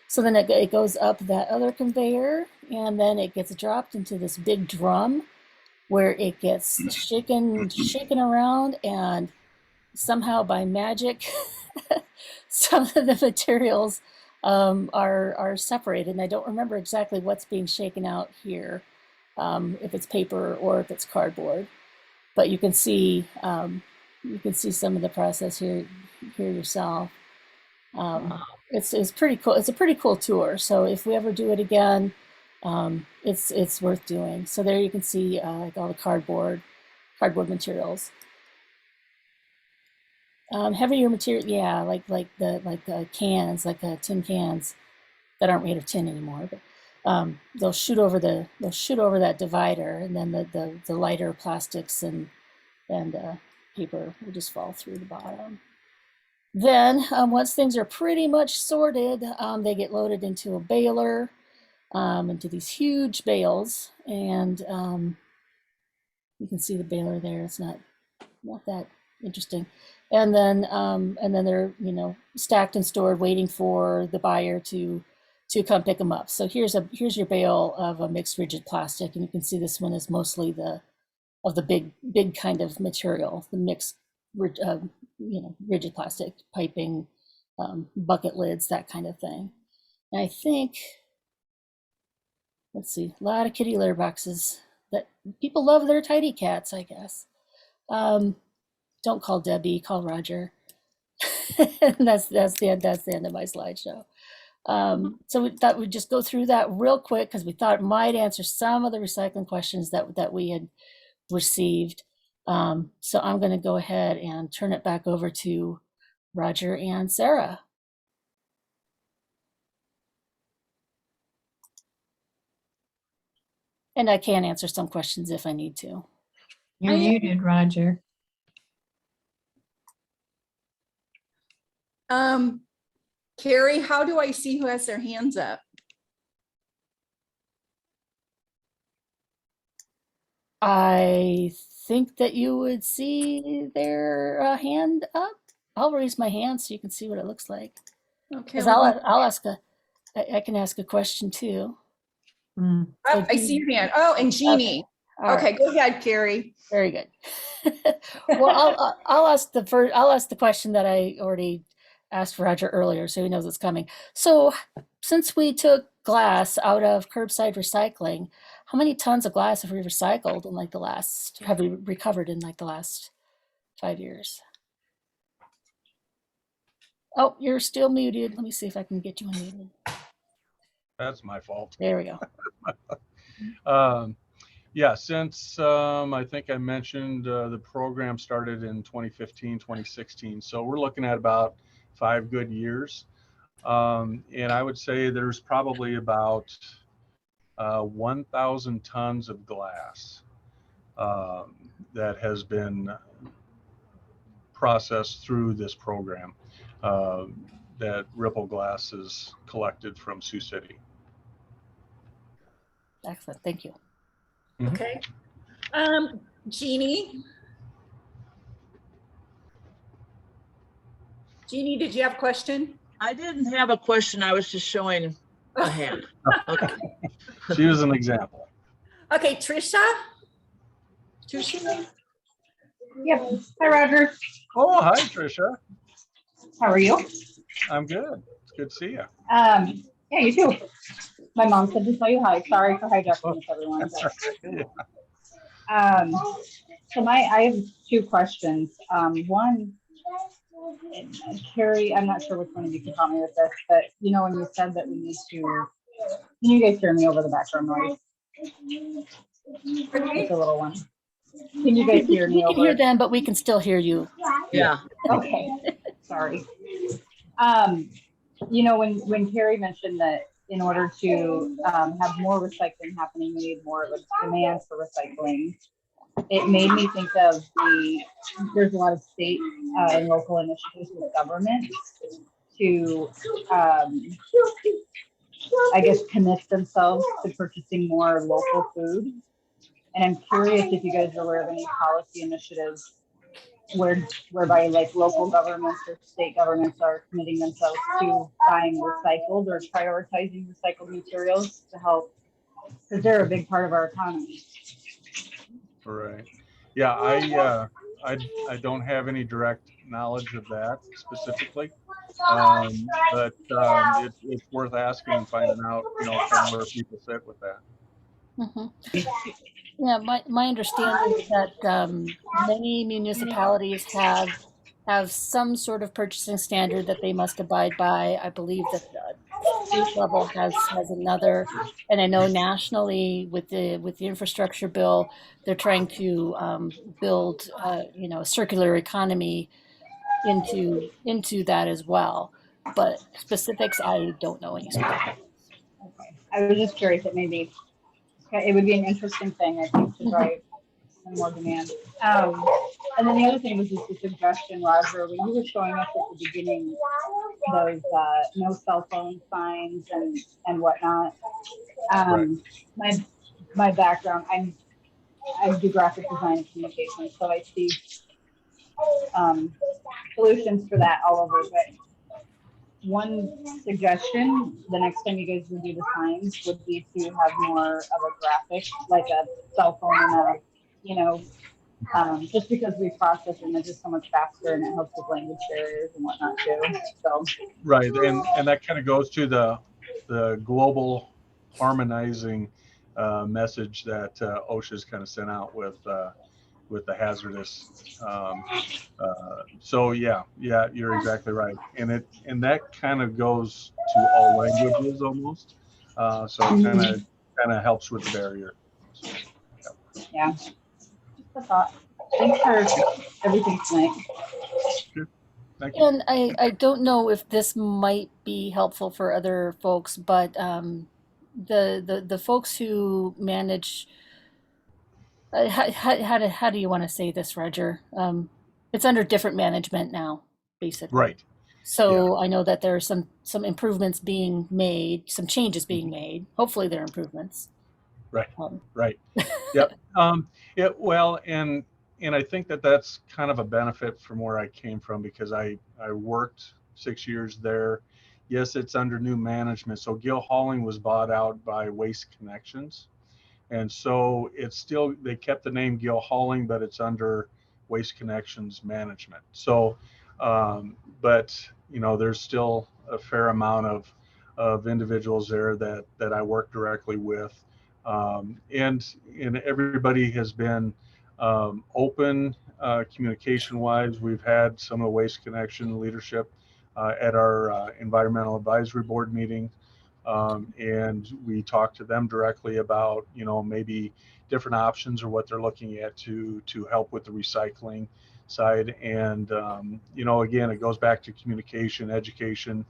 So then it goes up that other conveyor, and then it gets dropped into this big drum where it gets shaken around, and somehow by magic, some of the materials are separated. And I don't remember exactly what's being shaken out here, if it's paper or if it's cardboard. But you can see some of the process here yourself. It's pretty cool. It's a pretty cool tour. So if we ever do it again, it's worth doing. So there you can see like all the cardboard materials. Heavier material, yeah, like the cans, like tin cans that aren't made of tin anymore. But they'll shoot over that divider, and then the lighter plastics and paper will just fall through the bottom. Then once things are pretty much sorted, they get loaded into a baler, into these huge bales, and you can see the baler there. It's not that interesting. And then they're stacked and stored, waiting for the buyer to come pick them up. So here's your bale of a mixed rigid plastic, and you can see this one is mostly the big kind of material, the mixed rigid plastic piping, bucket lids, that kind of thing. And I think, let's see, a lot of kitty litter boxes that people love their tidy cats, I guess. Don't call Debbie, call Roger. that's the end of my slideshow. So we thought we'd just go through that real quick, because we thought it might answer some of the recycling questions that we had received. So I'm going to go ahead and turn it back over to Roger and Sarah. And I can answer some questions if I need to. You're muted, Roger. Carrie, how do I see who has their hands up? I think that you would see their hand up. I'll raise my hand so you can see what it looks like. Okay. I can ask a question too. Oh, I see your hand. Oh, and Jeannie. Okay, right. Go ahead, Carrie. Very good. Well, I'll ask the question that I already asked Roger earlier, so he knows it's coming. So since we took glass out of curbside recycling, how many tons of glass have we recycled in like the last, have we recovered in like the last 5 years? Oh, you're still muted. Let me see if I can get you unmuted. That's my fault. There we go. Yeah, since I think I mentioned the program started in 2015, 2016. So we're looking at about 5 good years. And I would say there's probably about 1,000 tons of glass that has been processed through this program that Ripple Glass has collected from Sioux City. Excellent. Thank you. Okay. Jeannie? Jeannie, did you have a question? I didn't have a question. I was just showing a hand. Okay. She was an example. Okay, Trisha? Trisha? Yep. Hi, Roger. Oh, hi, Trisha. How are you? I'm good. It's good to see you. Yeah, you too. My mom said to tell you hi. Sorry for hijacking this, everyone. So I have 2 questions. One, Carrie, I'm not sure which one of you can help me with this, but you know, when you said that we need to, can you guys hear me over the background noise? It's a little one. Can you guys hear me? We can over? hear them, but we can still hear you. Yeah. Okay, sorry. You know, when Carrie mentioned that in order to have more recycling happening, we need more of a demand for recycling. It made me think of there's a lot of state and local initiatives with government to, I guess, commit themselves to purchasing more local food. And I'm curious if you guys are aware of any policy initiatives whereby like local governments or state governments are committing themselves to buying recycled or prioritizing recycled materials to help, because they're a big part of our economy. Right. Yeah, I don't have any direct knowledge of that specifically, but it's worth asking and finding out, you know, kind of where people sit with that. Mm-hmm. Yeah, my understanding is that many municipalities have some sort of purchasing standard that they must abide by. I believe that the state level has another, and I know nationally with the infrastructure bill, they're trying to build you know, a circular economy into that as well. But specifics, I don't know any specifics. Okay. I was just curious, it would be an interesting thing, I think, to drive some more demand. And then the other thing was just a suggestion, Roger, when you were showing us at the beginning those no cell phone signs and whatnot. Right. My background, I do graphic design and communication, so I see solutions for that all over. But one suggestion, the next time you guys would do the signs, would be to have more of a graphic, like a cell phone and a, you know, just because we process and it's just so much faster and it helps with language barriers and whatnot too. So Right, and that kind of goes to the global harmonizing message that OSHA's kind of sent out with the hazardous. So yeah, you're exactly right, and that kind of goes to all languages almost. So it kind of helps with the barrier. So, yeah, just a thought. Thanks for everything tonight. Sure. Thank you. And I don't know if this might be helpful for other folks, but the folks who manage, how do you want to say this, Roger? It's under different management now, basically. Right. So I know that there are some improvements being made, some changes being made. Hopefully they're improvements. Right. Right. Yep. Well, and I think that's kind of a benefit from where I came from, because I worked 6 years there. Yes, it's under new management. So Gil Hauling was bought out by Waste Connections. And so it's still, they kept the name Gil Hauling, but it's under Waste Connections management. So But there's still a fair amount of individuals there that I work directly with, and everybody has been open communication wise. We've had some of the Waste Connection leadership at our environmental advisory board meeting. And we talked to them directly about, maybe different options or what they're looking at to help with the recycling side. And, again, it goes back to communication, education,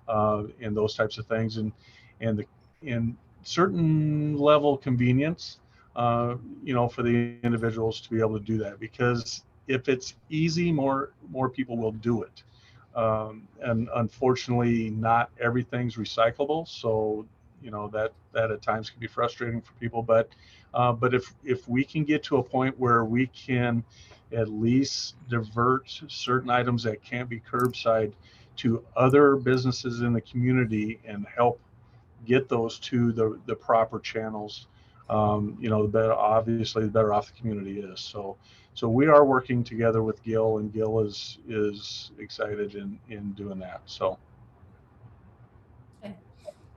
and those types of things. And certain level convenience, for the individuals to be able to do that, because if it's easy, more people will do it. And unfortunately, not everything's recyclable. So, that at times can be frustrating for people. But if we can get to a point where we can at least divert certain items that can't be curbside to other businesses in the community and help get those to the proper channels, the better, obviously, the better off the community is. So we are working together with Gil, and Gil is excited in doing that. So.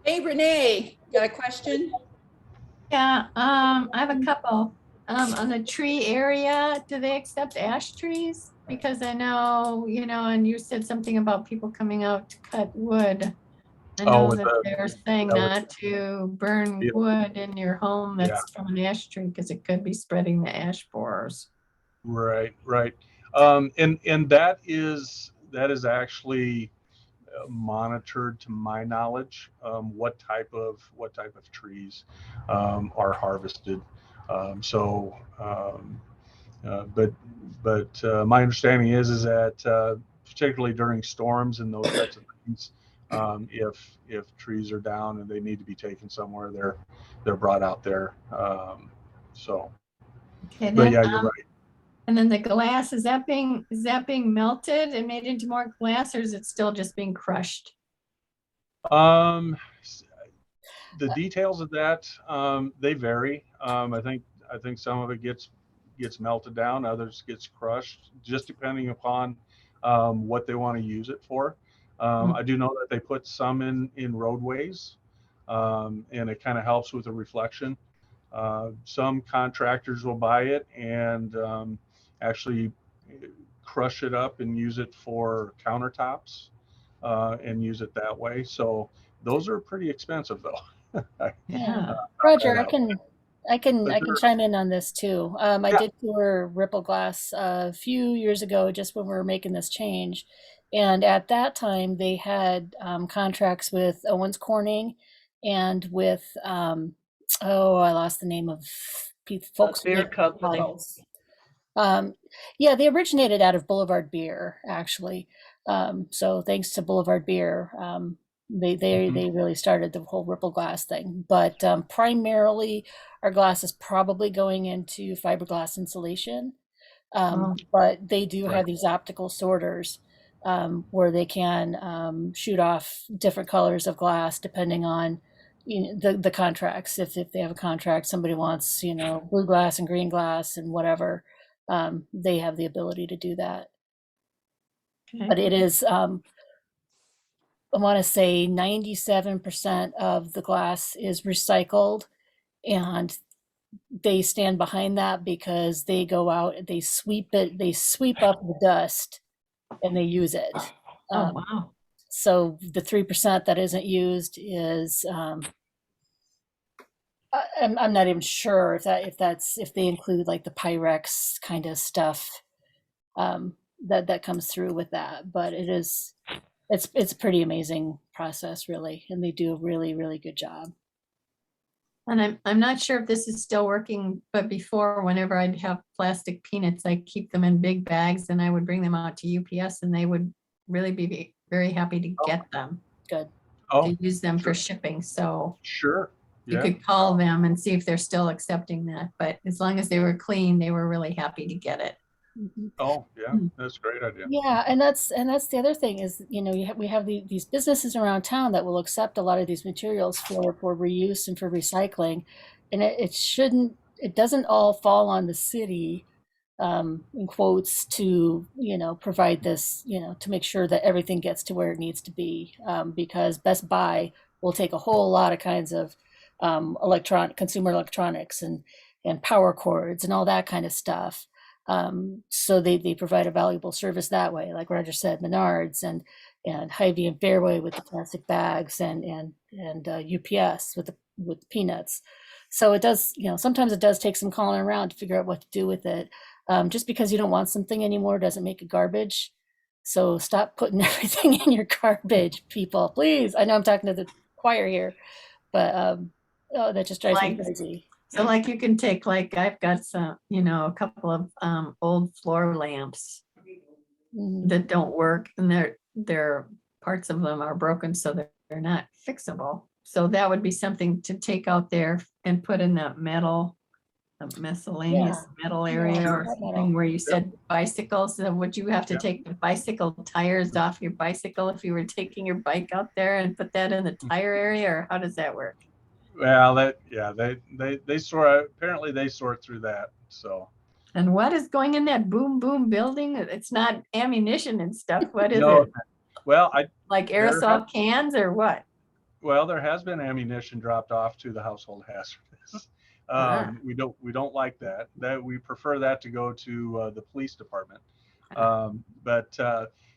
Hey, Renee, got a question? Yeah, I have a couple. On the tree area, do they accept ash trees? Because I know, and you said something about people coming out to cut wood. I know that they're saying not to burn wood in your home that's from an ash tree because it could be spreading the ash borers. Right. And that is actually monitored, to my knowledge, what type of trees are harvested. But my understanding is that particularly during storms and those types of things, if trees are down and they need to be taken somewhere, they're brought out there. Okay, but yeah, you're right. And then the glass, is that being melted and made into more glass, or is it still just being crushed? The details of that, they vary. I think some of it gets melted down, others gets crushed, just depending upon what they want to use it for. I do know that they put some in roadways, and it kind of helps with the reflection. Some contractors will buy it and actually crush it up and use it for countertops, and use it that way. So those are pretty expensive, though. Yeah, Roger, I can chime in on this too. I did tour Ripple Glass a few years ago, just when we were making this change, and at that time they had contracts with Owens Corning and with I lost the name of folks. Beer company. Yeah, they originated out of Boulevard Beer, actually. So thanks to Boulevard Beer, they really started the whole Ripple Glass thing. But primarily, our glass is probably going into fiberglass insulation. But they do have these optical sorters where they can shoot off different colors of glass depending on the contracts. If they have a contract, somebody wants blue glass and green glass and whatever, they have the ability to do that. Okay. But it is I want to say 97% of the glass is recycled, and they stand behind that because they go out, they sweep up the dust and they use it. Wow. So the 3% that isn't used is I'm not even sure if they include like the Pyrex kind of stuff that comes through with that, but it's a pretty amazing process, really, and they do a really, really good job. And I'm not sure if this is still working, but before, whenever I'd have plastic peanuts, I keep them in big bags and I would bring them out to UPS and they would really be very happy to get them. Good. To use them for shipping. So sure. You could call them and see if they're still accepting that. But as long as they were clean, they were really happy to get it. Oh, yeah, that's a great idea. Yeah, and that's the other thing is, we have these businesses around town that will accept a lot of these materials for reuse and for recycling, and it doesn't all fall on the city in quotes, to, provide this, to make sure that everything gets to where it needs to be, because Best Buy will take a whole lot of kinds of consumer electronics and power cords and all that kind of stuff. So they provide a valuable service that way, like Roger said, Menards and Hy-Vee and Fairway with the plastic bags, and UPS with peanuts. So it does, sometimes it does take some calling around to figure out what to do with it. Just because you don't want something anymore doesn't make it garbage. So stop putting everything in your garbage, people, please. I know I'm talking to the choir here, but oh, that just drives me crazy. So like you can take, like I've got some, a couple of old floor lamps that don't work, and they're parts of them are broken, so they're not fixable. So that would be something to take out there and put in the miscellaneous metal area, or something where you said bicycles. So would you have to take the bicycle tires off your bicycle if you were taking your bike out there and put that in the tire area, or how does that work? Well, they sort, apparently they sort through that. So. And what is going in that boom building? It's not ammunition and stuff. What is No, it? well, Like aerosol cans or what? Well, there has been ammunition dropped off to the household hazardous. We don't like that. That we prefer that to go to the police department. But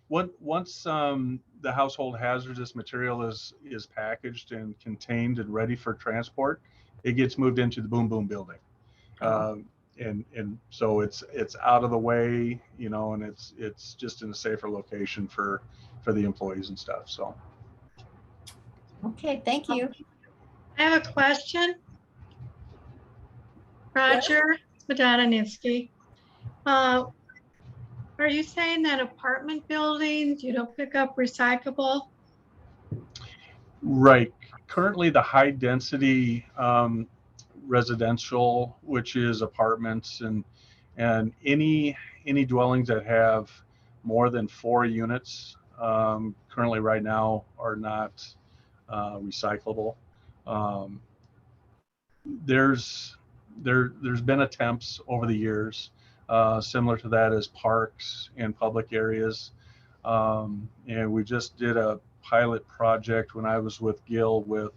once the household hazardous material is packaged and contained and ready for transport, it gets moved into the boom building. And so it's out of the way, and it's just in a safer location for the employees and stuff. So. Okay, thank you. I have a question. Roger Madonna-Ninsky. Are you saying that apartment buildings, you don't pick up recyclable? Right. Currently, the high density residential, which is apartments and any dwellings that have more than 4 units, currently right now are not recyclable. There's been attempts over the years, similar to that as parks and public areas, and we just did a pilot project when I was with Gil with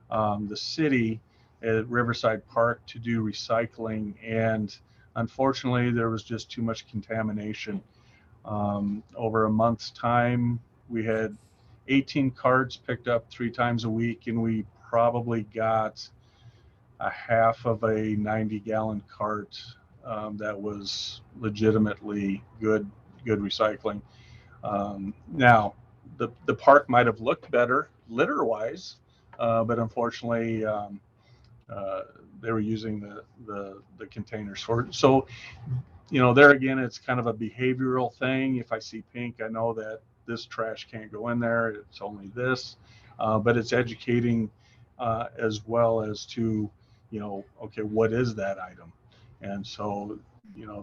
the city at Riverside Park to do recycling, and unfortunately there was just too much contamination. Over a month's time, we had 18 carts picked up 3 times a week, and we probably got a half of a 90-gallon cart that was legitimately good recycling. Now, the park might have looked better litter-wise, but unfortunately, they were using the containers for it. So, there again, it's kind of a behavioral thing. If I see pink, I know that this trash can't go in there. It's only this, but it's educating as well as to, okay, what is that item? And so,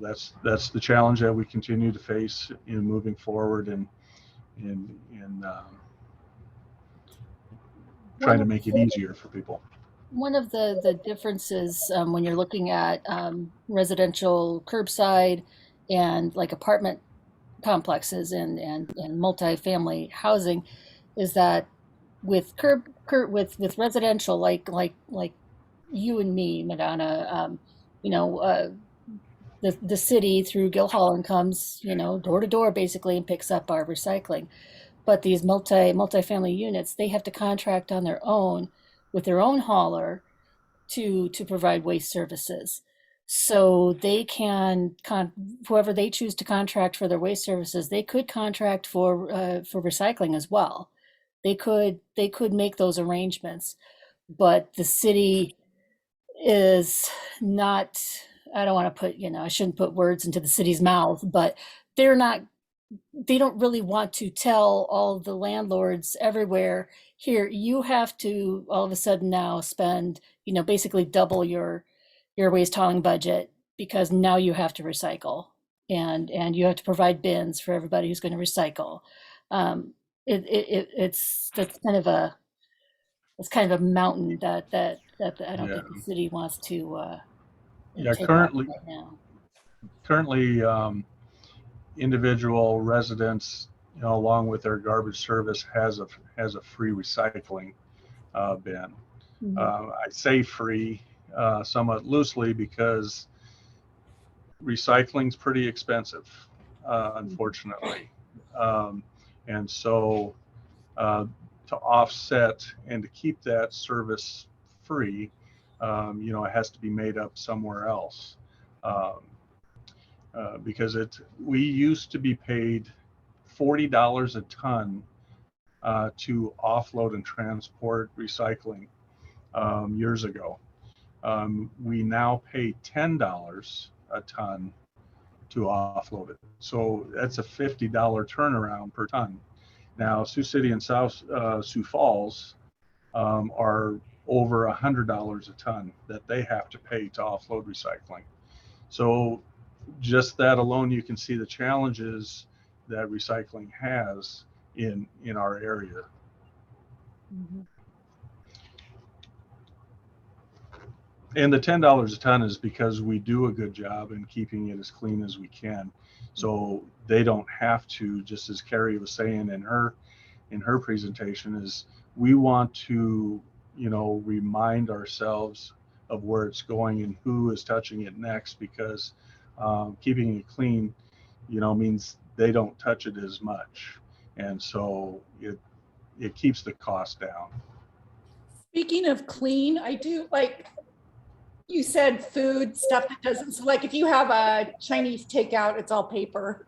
that's the challenge that we continue to face in moving forward and trying to make it easier for people. One of the differences when you're looking at residential curbside and like apartment complexes and multifamily housing is that with with residential, like you and me, Madonna, the city through Gil Holland comes, door to door basically, and picks up our recycling. But these multifamily units, they have to contract on their own with their own hauler to provide waste services. So they can whoever they choose to contract for their waste services, they could contract for recycling as well. They could make those arrangements, but the city is not. I don't want to put, I shouldn't put words into the city's mouth, but they don't really want to tell all the landlords everywhere, here, you have to all of a sudden now spend, basically double your waste hauling budget, because now you have to recycle and you have to provide bins for everybody who's going to recycle. It's kind of a mountain that I don't think the city wants to. Yeah, take on right now. currently individual residents, along with their garbage service, has a free recycling bin. I say free somewhat loosely because recycling's pretty expensive, unfortunately. And so to offset and to keep that service free, it has to be made up somewhere else. Because we used to be paid $40 a ton to offload and transport recycling years ago. We now pay $10 a ton to offload it. So that's a $50 turnaround per ton. Now, Sioux City and Sioux Falls are over $100 a ton that they have to pay to offload recycling. So just that alone, you can see the challenges that recycling has in our area. And the $10 a ton is because we do a good job in keeping it as clean as we can. So they don't have to, just as Carrie was saying in her presentation, is we want to, remind ourselves of where it's going and who is touching it next, because keeping it clean, means they don't touch it as much. And so it keeps the cost down. Speaking of clean, I do like you said, food stuff that doesn't, so like if you have a Chinese takeout, it's all paper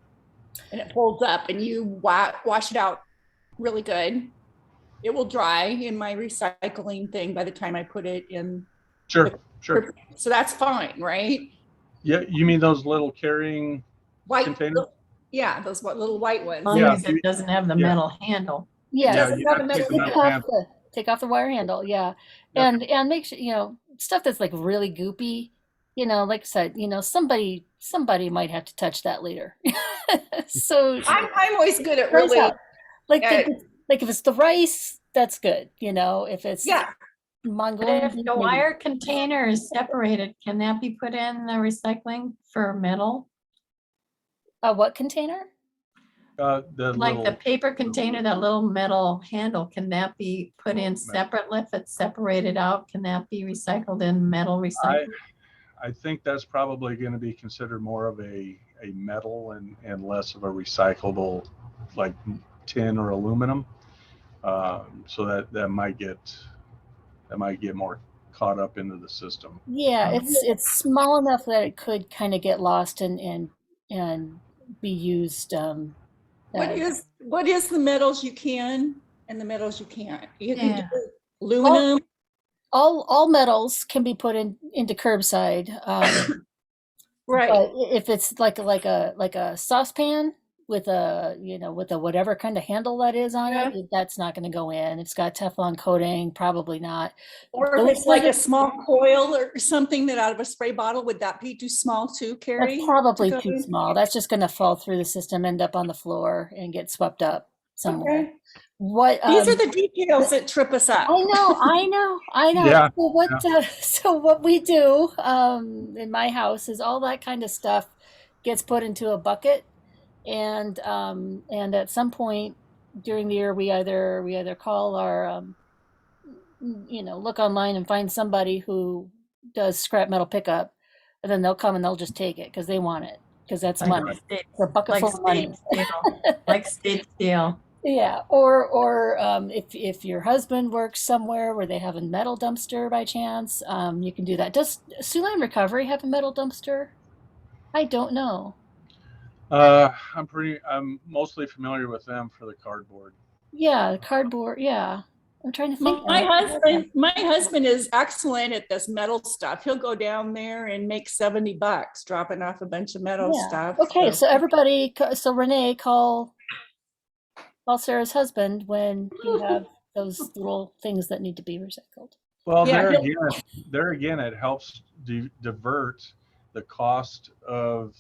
and it folds up and you wash it out really good. It will dry in my recycling thing by the time I put it in. Sure. So that's fine, right? Yeah, you mean those little carrying white containers? Yeah, those little white ones. As long as it doesn't have the metal handle. Yeah, take off the wire handle. Yeah, yep. and make sure stuff that's like really goopy. Like I said, somebody might have to touch that later. So I'm always good at really like if it's the rice, that's good. If it's Mongolian, if the wire container is separated, can that be put in the recycling for metal? What container? The paper container, that little metal handle, can that be put in separately? If it's separated out, can that be recycled in metal recycling? I think that's probably going to be considered more of a metal and less of a recyclable, like tin or aluminum. So that might get more caught up into the system. Yeah, it's small enough that it could kind of get lost and be used. What is the metals you can and the metals you can't? You can do aluminum. All metals can be put into curbside. Right. But if it's like a saucepan with a whatever kind of handle that is on it, that's not going to go in. If it's got Teflon coating, probably not. Or if it's like a small coil or something that out of a spray bottle, would that be too small too, Carrie? That's probably too small. That's just going to fall through the system, end up on the floor, and get swept up somewhere. Okay. These are the details that trip us up. I know. Yeah. So what we do in my house is all that kind of stuff gets put into a bucket. And at some point during the year, we either call our, look online and find somebody who does scrap metal pickup, and then they'll come and they'll just take it because they want it, because that's money. It's a bucket full of money. Like state steel. Yeah, or if your husband works somewhere where they have a metal dumpster by chance, you can do that. Does Siouxland Recovery have a metal dumpster? I don't know. I'm mostly familiar with them for the cardboard. Yeah, the cardboard. Yeah, I'm trying to think. My husband is excellent at this metal stuff. He'll go down there and make $70 dropping off a bunch of metal stuff. Okay, so everybody, so Renee, call Sarah's husband when you have those little things that need to be recycled. Well, there again, it helps divert the cost of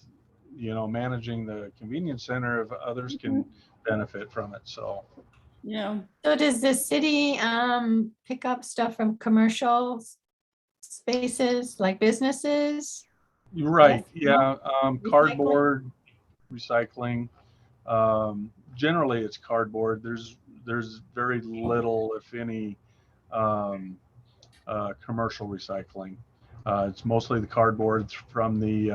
managing the convenience center if others can benefit from it. So does the city pick up stuff from commercial spaces like businesses? Right, Yes, no? cardboard recycling. Generally, it's cardboard. There's very little, if any, um, commercial recycling. It's mostly the cardboard from there's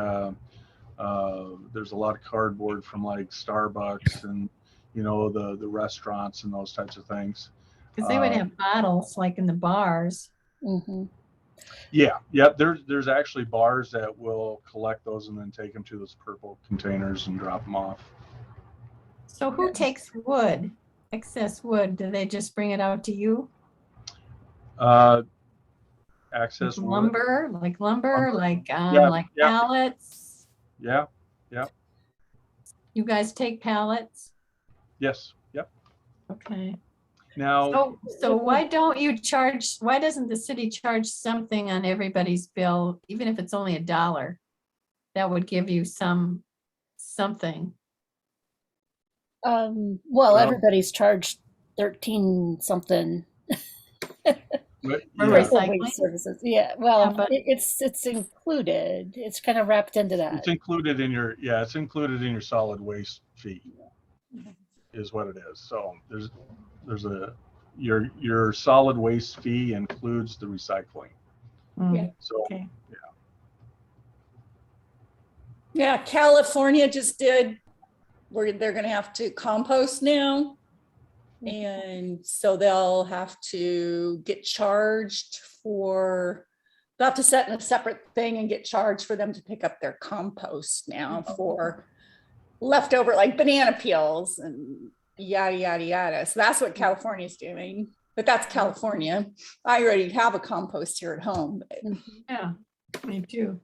a lot of cardboard from like Starbucks and, the restaurants and those types of things. Because they would Uh, have bottles like in the bars. Hmm. Yeah, there's actually bars that will collect those and then take them to those purple containers and drop them off. So who takes wood, excess wood? Do they just bring it out to you? Access wood. Lumber, like Lumber. like Yeah. pallets? Yeah, You guys take pallets? yes, yep. Okay. Now, So why doesn't the city charge something on everybody's bill, even if it's only $1? That would give you something. Well, everybody's charged 13 something but, For yeah, for recycling? waste services. Yeah, well, Yeah, but- it's included. It's kind of wrapped into that. it's included in your solid waste fee, is what it is. So your solid waste fee includes the recycling. Mm, So Okay. Yeah, California just did where they're gonna have to compost now. And so they'll have to get charged they'll have to set in a separate thing and get charged for them to pick up their compost now for leftover like banana peels and yada, yada, yada. So that's what California's doing, but that's California. I already have a compost here at home, Yeah, me too.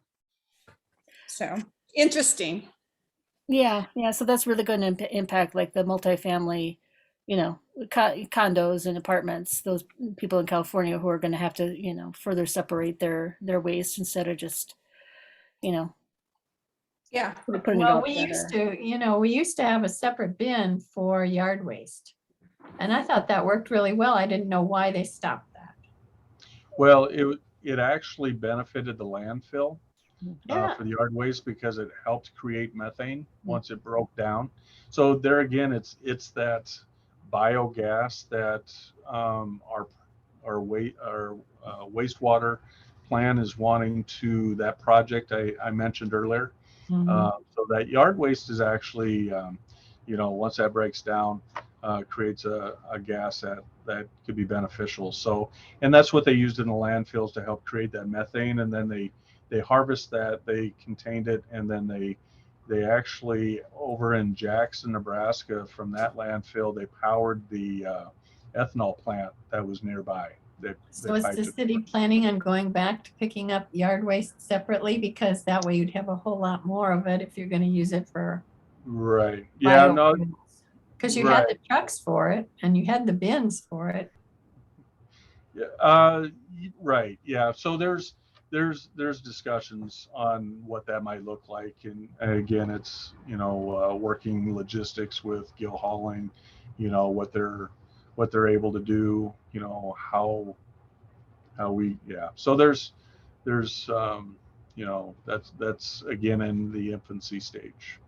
so interesting. Yeah. So that's really going to impact like the multifamily, condos and apartments. Those people in California who are going to have to, further separate their waste instead of just, Yeah. putting it Well, all we together. used to have a separate bin for yard waste. And I thought that worked really well. I didn't know why they stopped that. well, it actually benefited the landfill Yeah. for the yard waste because it helped create methane once it broke down. So there again, it's that biogas that our wastewater plan is wanting to, that project I mentioned earlier. Mhm. So that yard waste is actually, once that breaks down, creates a gas that could be beneficial. So, and that's what they used in the landfills to help create that methane. And then they harvest that, they contained it, and then they actually, over in Jackson, Nebraska, from that landfill, they powered the ethanol plant that was nearby. So is the city planning on going back to picking up yard waste separately? Because that way you'd have a whole lot more of it if you're going to use it for Right. Yeah. No. Because you had the trucks for it and you had the bins for it. Yeah. Right. Yeah. So there's discussions on what that might look like, and again, it's working logistics with Gil Hauling, what they're able to do, how we, so there's that's again in the infancy stage.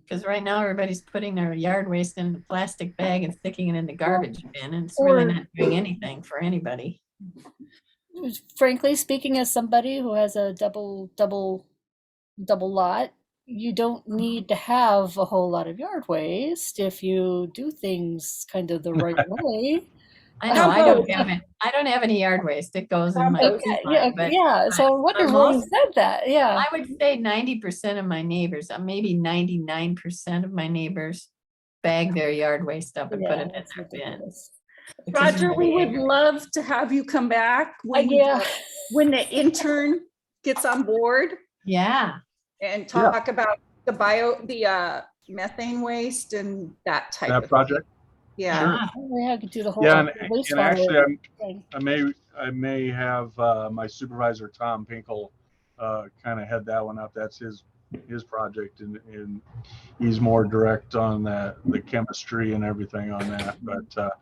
Because right now everybody's putting their yard waste in a plastic bag and sticking it in the garbage bin, and it's really not doing anything for anybody. Frankly speaking, as somebody who has a double lot, you don't need to have a whole lot of yard waste if you do things kind of the right way. I know I don't have any yard waste. It goes in my So I wonder why you said that. Yeah. I would say 90% of my neighbors, maybe 99% of my neighbors bag their yard waste up and put it in their bin. Roger, we would love to have you come back when the intern gets on board. Yeah. And talk about the methane waste and that type of project. Thing. Yeah. Sure. Yeah, I could do the whole and actually I may have my supervisor Tom Pinkel kind of head that one up. That's his project, and he's more direct on the chemistry and everything on that. But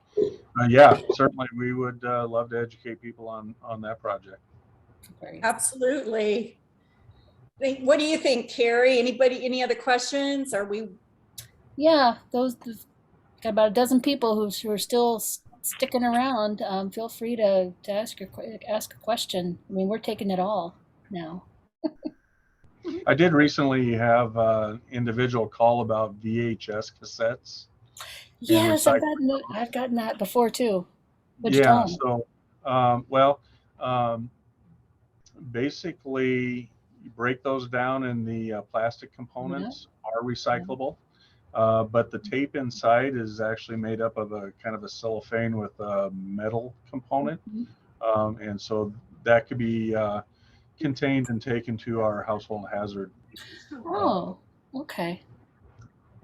yeah, certainly we would love to educate people on that project. Absolutely. What do you think, Carrie? Anybody, any other questions? Are we, Yeah, those got about a dozen people who are still sticking around. Feel free to ask ask a question. I mean, we're taking it all now. I did recently have an individual call about VHS cassettes. Yes, recycling. I've gotten that before too. What'd you Yeah, tell 'em? so, well, basically, you break those down and the plastic components are recyclable. But the tape inside is actually made up of a kind of a cellophane with a metal component. And so that could be contained and taken to our household hazard. Oh, okay.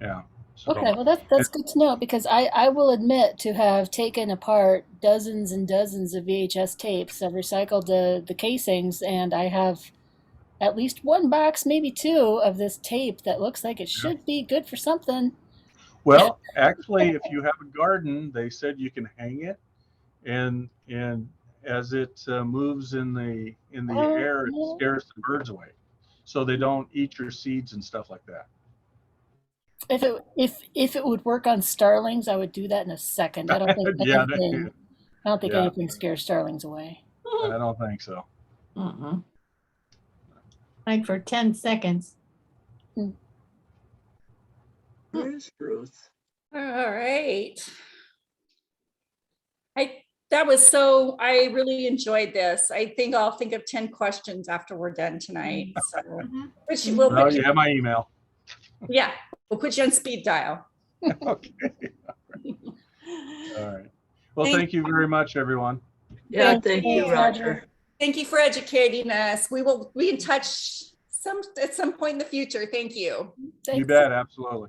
Yeah. So, Okay, well that's good to know because I will admit to have taken apart dozens and dozens of VHS tapes. I've recycled the casings, and I have at least one box, maybe two, of this tape that looks like it should be good for something. well, actually, if you have a garden, they said you can hang it, and as it moves in the Oh, air, it yeah. scares the birds away, so they don't eat your seeds and stuff like that. If it would work on starlings, I would do that in a second. I don't think Yeah, anything. I don't think yeah. anything scares starlings away. I don't think so. Like for 10 seconds. Where's Ruth? all right. I really enjoyed this. I think I'll think of 10 questions after we're done tonight. So we'll Well, put you have my email. yeah, we'll put you on speed dial. Okay. All right. Well, Thank- thank you very much, everyone. Yeah, Thank thank you, you, Roger. Roger. Thank you for educating us. We will be in touch at some point in the future. Thank you. You Thanks. bet. Absolutely.